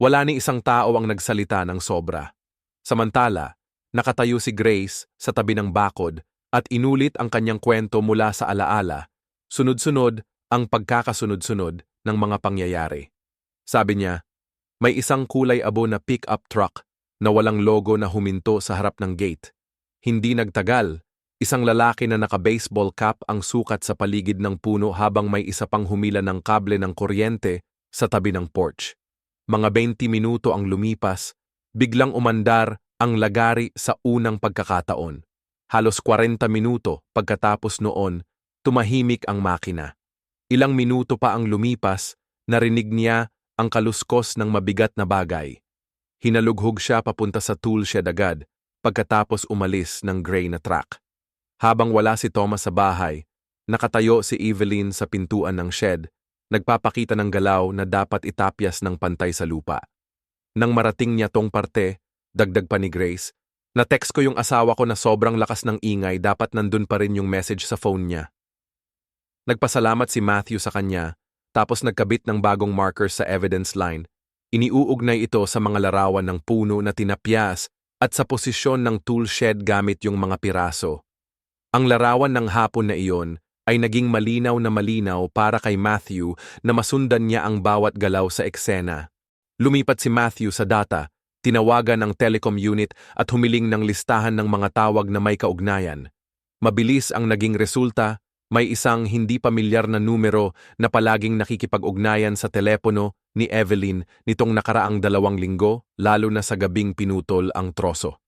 Wala ni isang tao ang nagsalita ng sobra. Samantala, nakatayo si Grace sa tabi ng bakod at inulit ang kanyang kwento mula sa alaala, sunod-sunod ang pagkakasunod-sunod ng mga pangyayari. Sabi niya, may isang kulay abo na pick-up truck na walang logo na huminto sa harap ng gate. Hindi nagtagal, isang lalaki na naka-baseball cap ang sukat sa paligid ng puno habang may isa pang humila ng kable ng kuryente sa tabi ng porch. Mga 20 minuto ang lumipas, biglang umandar ang lagari sa unang pagkakataon. Halos 40 minuto pagkatapos noon, tumahimik ang makina. Ilang minuto pa ang lumipas, narinig niya ang kaluskos ng mabigat na bagay. Hinalughog siya papunta sa tool shed agad, pagkatapos umalis ng gray na truck. Habang wala si Thomas sa bahay, nakatayo si Evelyn sa pintuan ng shed, nagpapakita ng galaw na dapat itapyas ng pantay sa lupa. Nang marating niya tong parte, dagdag pa ni Grace, na-text ko yung asawa ko na sobrang lakas ng ingay, dapat nandun pa rin yung message sa phone niya. Nagpasalamat si Matthew sa kanya, tapos nagkabit ng bagong markers sa evidence line. Iniuugnay ito sa mga larawan ng puno na tinapyas at sa posisyon ng tool shed gamit yung mga piraso. Ang larawan ng hapon na iyon ay naging malinaw na malinaw para kay Matthew na masundan niya ang bawat galaw sa eksena. Lumipat si Matthew sa data, tinawagan ang telecom unit at humiling ng listahan ng mga tawag na may kaugnayan. Mabilis ang naging resulta, may isang hindi pamilyar na numero na palaging nakikipag-ugnayan sa telepono ni Evelyn nitong nakaraang 2 linggo, lalo na sa gabing pinutol ang troso.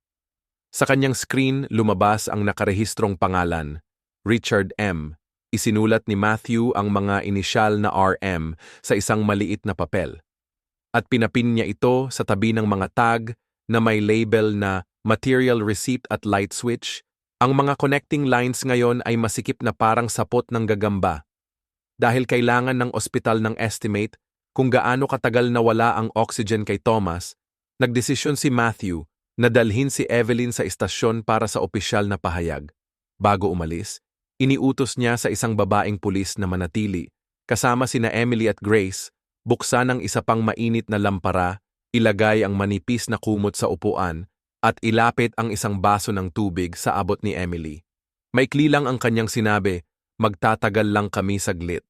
Sa kanyang screen lumabas ang nakarehistrong pangalan, Richard M. Isinulat ni Matthew ang mga inisyal na RM sa isang maliit na papel. at pinapin niya ito sa tabi ng mga tag na may label na material receipt at light switch. Ang mga connecting lines ngayon ay masikip na parang sapot ng gagamba. Dahil kailangan ng ospital ng estimate kung gaano katagal nawala ang oxygen kay Thomas, nagdesisyon si Matthew na dalhin si Evelyn sa istasyon para sa opisyal na pahayag. Bago umalis, iniutos niya sa isang babaeng pulis na manatili, kasama sina Emily at Grace, buksan ang isa pang mainit na lampara, ilagay ang manipis na kumot sa upuan, at ilapit ang isang baso ng tubig sa abot ni Emily. Maikli lang ang kanyang sinabi, magtatagal lang kami saglit.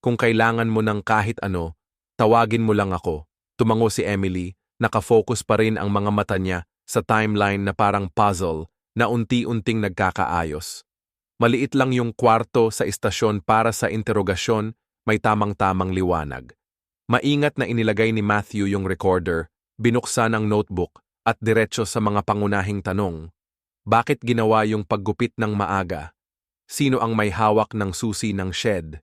Kung kailangan mo ng kahit ano, tawagin mo lang ako. Tumango si Emily, nakafocus pa rin ang mga mata niya sa timeline na parang puzzle na unti-unting nagkakaayos. Maliit lang yung kwarto sa istasyon para sa interogasyon, may tamang-tamang liwanag. Maingat na inilagay ni Matthew yung recorder, binuksan ang notebook, at diretso sa mga pangunahing tanong. Bakit ginawa yung paggupit ng maaga? Sino ang may hawak ng susi ng shed?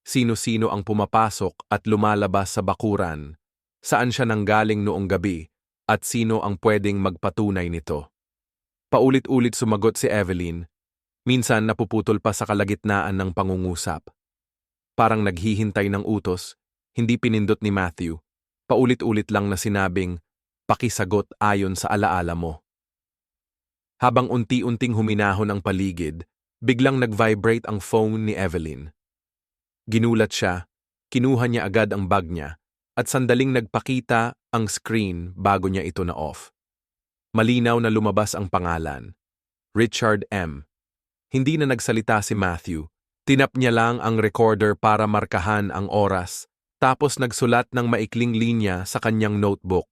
Sino-sino ang pumapasok at lumalabas sa bakuran? Saan siya nanggaling noong gabi? At sino ang pwedeng magpatunay nito? Paulit-ulit sumagot si Evelyn. Minsan napuputol pa sa kalagitnaan ng pangungusap. Parang naghihintay ng utos, hindi pinindot ni Matthew. Paulit-ulit lang na sinabing, pakisagot ayon sa alaala mo. Habang unti-unting huminahon ang paligid, biglang nag-vibrate ang phone ni Evelyn. Ginulat siya, kinuha niya agad ang bag niya, at sandaling nagpakita ang screen bago niya ito na-off. Malinaw na lumabas ang pangalan, Richard M. Hindi na nagsalita si Matthew, tinap niya lang ang recorder para markahan ang oras, tapos nagsulat ng maikling linya sa kanyang notebook.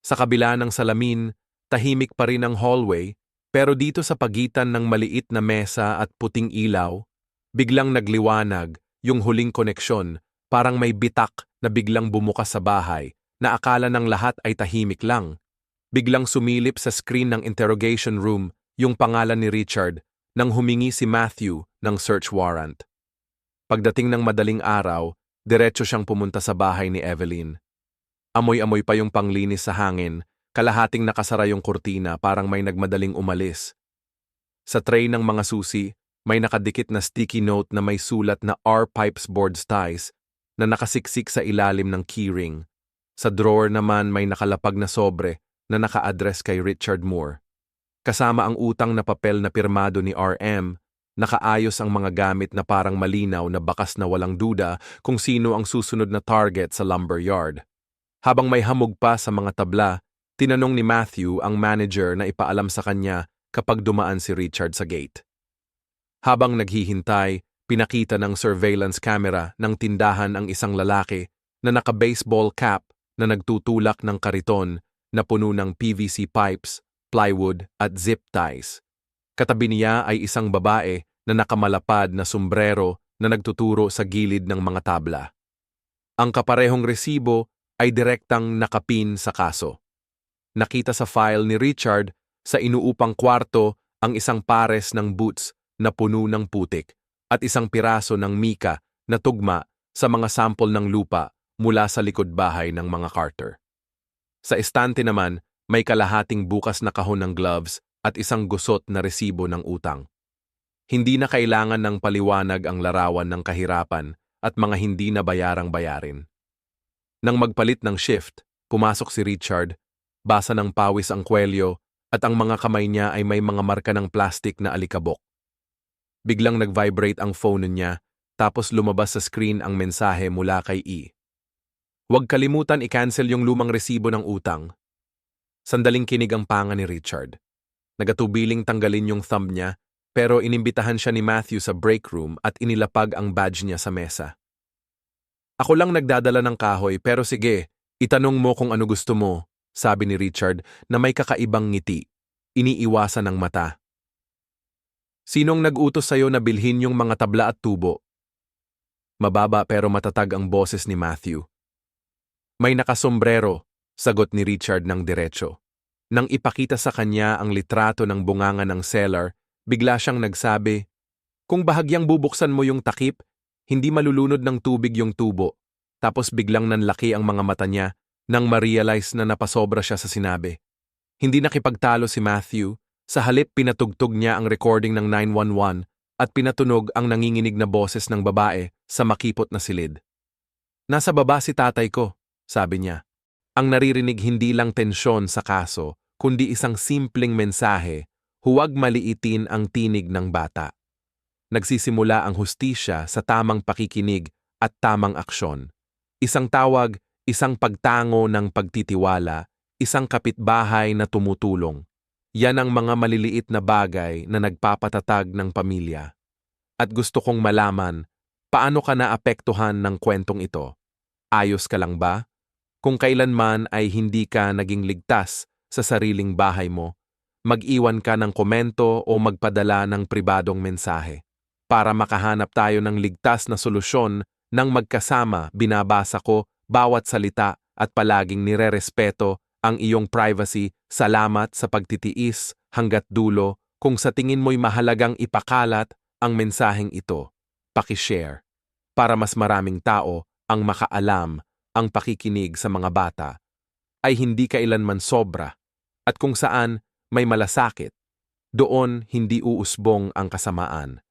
Sa kabila ng salamin, tahimik pa rin ang hallway, pero dito sa pagitan ng maliit na mesa at puting ilaw, biglang nagliwanag yung huling koneksyon, parang may bitak na biglang bumukas sa bahay, na akala ng lahat ay tahimik lang. Biglang sumilip sa screen ng interrogation room yung pangalan ni Richard nang humingi si Matthew ng search warrant. Pagdating ng madaling araw, diretso siyang pumunta sa bahay ni Evelyn. Amoy-amoy pa yung panglinis sa hangin, kalahating nakasara yung kurtina parang may nagmadaling umalis. Sa tray ng mga susi, may nakadikit na sticky note na may sulat na R. Pipes Boards Ties na nakasiksik sa ilalim ng keyring. Sa drawer naman may nakalapag na sobre na naka-address kay Richard Moore. Kasama ang utang na papel na pirmado ni RM, nakaayos ang mga gamit na parang malinaw na bakas na walang duda kung sino ang susunod na target sa lumber yard. Habang may hamog pa sa mga tabla, tinanong ni Matthew ang manager na ipaalam sa kanya kapag dumaan si Richard sa gate. Habang naghihintay, pinakita ng surveillance camera ng tindahan ang isang lalaki na naka-baseball cap na nagtutulak ng kariton na puno ng PVC pipes, plywood at zip ties. Katabi niya ay isang babae na nakamalapad na sombrero na nagtuturo sa gilid ng mga tabla. Ang kaparehong resibo ay direktang nakapin sa kaso. Nakita sa file ni Richard sa inuupang kwarto ang isang pares ng boots na puno ng putik at isang piraso ng mika na tugma sa mga sample ng lupa mula sa likod bahay ng mga Carter. Sa estante naman, may kalahating bukas na kahon ng gloves at isang gusot na resibo ng utang. Hindi na kailangan ng paliwanag ang larawan ng kahirapan at mga hindi na bayarang bayarin. Nang magpalit ng shift, pumasok si Richard, basa ng pawis ang kwelyo at ang mga kamay niya ay may mga marka ng plastik na alikabok. Biglang nag-vibrate ang phone niya, tapos lumabas sa screen ang mensahe mula kay E. Huwag kalimutan i-cancel yung lumang resibo ng utang. Sandaling kinig ang panga ni Richard. Nagatubiling tanggalin yung thumb niya, pero inimbitahan siya ni Matthew sa break room at inilapag ang badge niya sa mesa. Ako lang nagdadala ng kahoy, pero sige, itanong mo kung ano gusto mo, sabi ni Richard na may kakaibang ngiti. Iniiwasan ng mata. Sinong nag-utos sa'yo na bilhin yung mga tabla at tubo? Mababa pero matatag ang boses ni Matthew. May nakasombrero, sagot ni Richard ng diretso. Nang ipakita sa kanya ang litrato ng bunganga ng seller, bigla siyang nagsabi, kung bahagyang bubuksan mo yung takip, hindi malulunod ng tubig yung tubo. Tapos biglang nanlaki ang mga mata niya, Nang ma-realize na napasobra siya sa sinabi. Hindi nakipagtalo si Matthew, sa halip pinatugtog niya ang recording ng 911 at pinatunog ang nanginginig na boses ng babae sa makipot na silid. Nasa baba si tatay ko, sabi niya. Ang naririnig hindi lang tensyon sa kaso, kundi isang simpleng mensahe, huwag maliitin ang tinig ng bata. Nagsisimula ang hustisya sa tamang pakikinig at tamang aksyon. Isang tawag, isang pagtango ng pagtitiwala, isang kapitbahay na tumutulong. Yan ang mga maliliit na bagay na nagpapatatag ng pamilya. At gusto kong malaman, paano ka naapektuhan ng kwentong ito? Ayos ka lang ba? Kung kailanman ay hindi ka naging ligtas sa sariling bahay mo, mag-iwan ka ng komento o magpadala ng pribadong mensahe. Para makahanap tayo ng ligtas na solusyon nang magkasama, binabasa ko bawat salita at palaging nirerespeto ang iyong privacy. Salamat sa pagtitiis hanggat dulo. Kung sa tingin mo'y mahalagang ipakalat ang mensaheng ito, paki-share para mas maraming tao ang makaalam ang pakikinig sa mga bata ay hindi kailanman sobra at kung saan may malasakit, doon hindi uusbong ang kasamaan.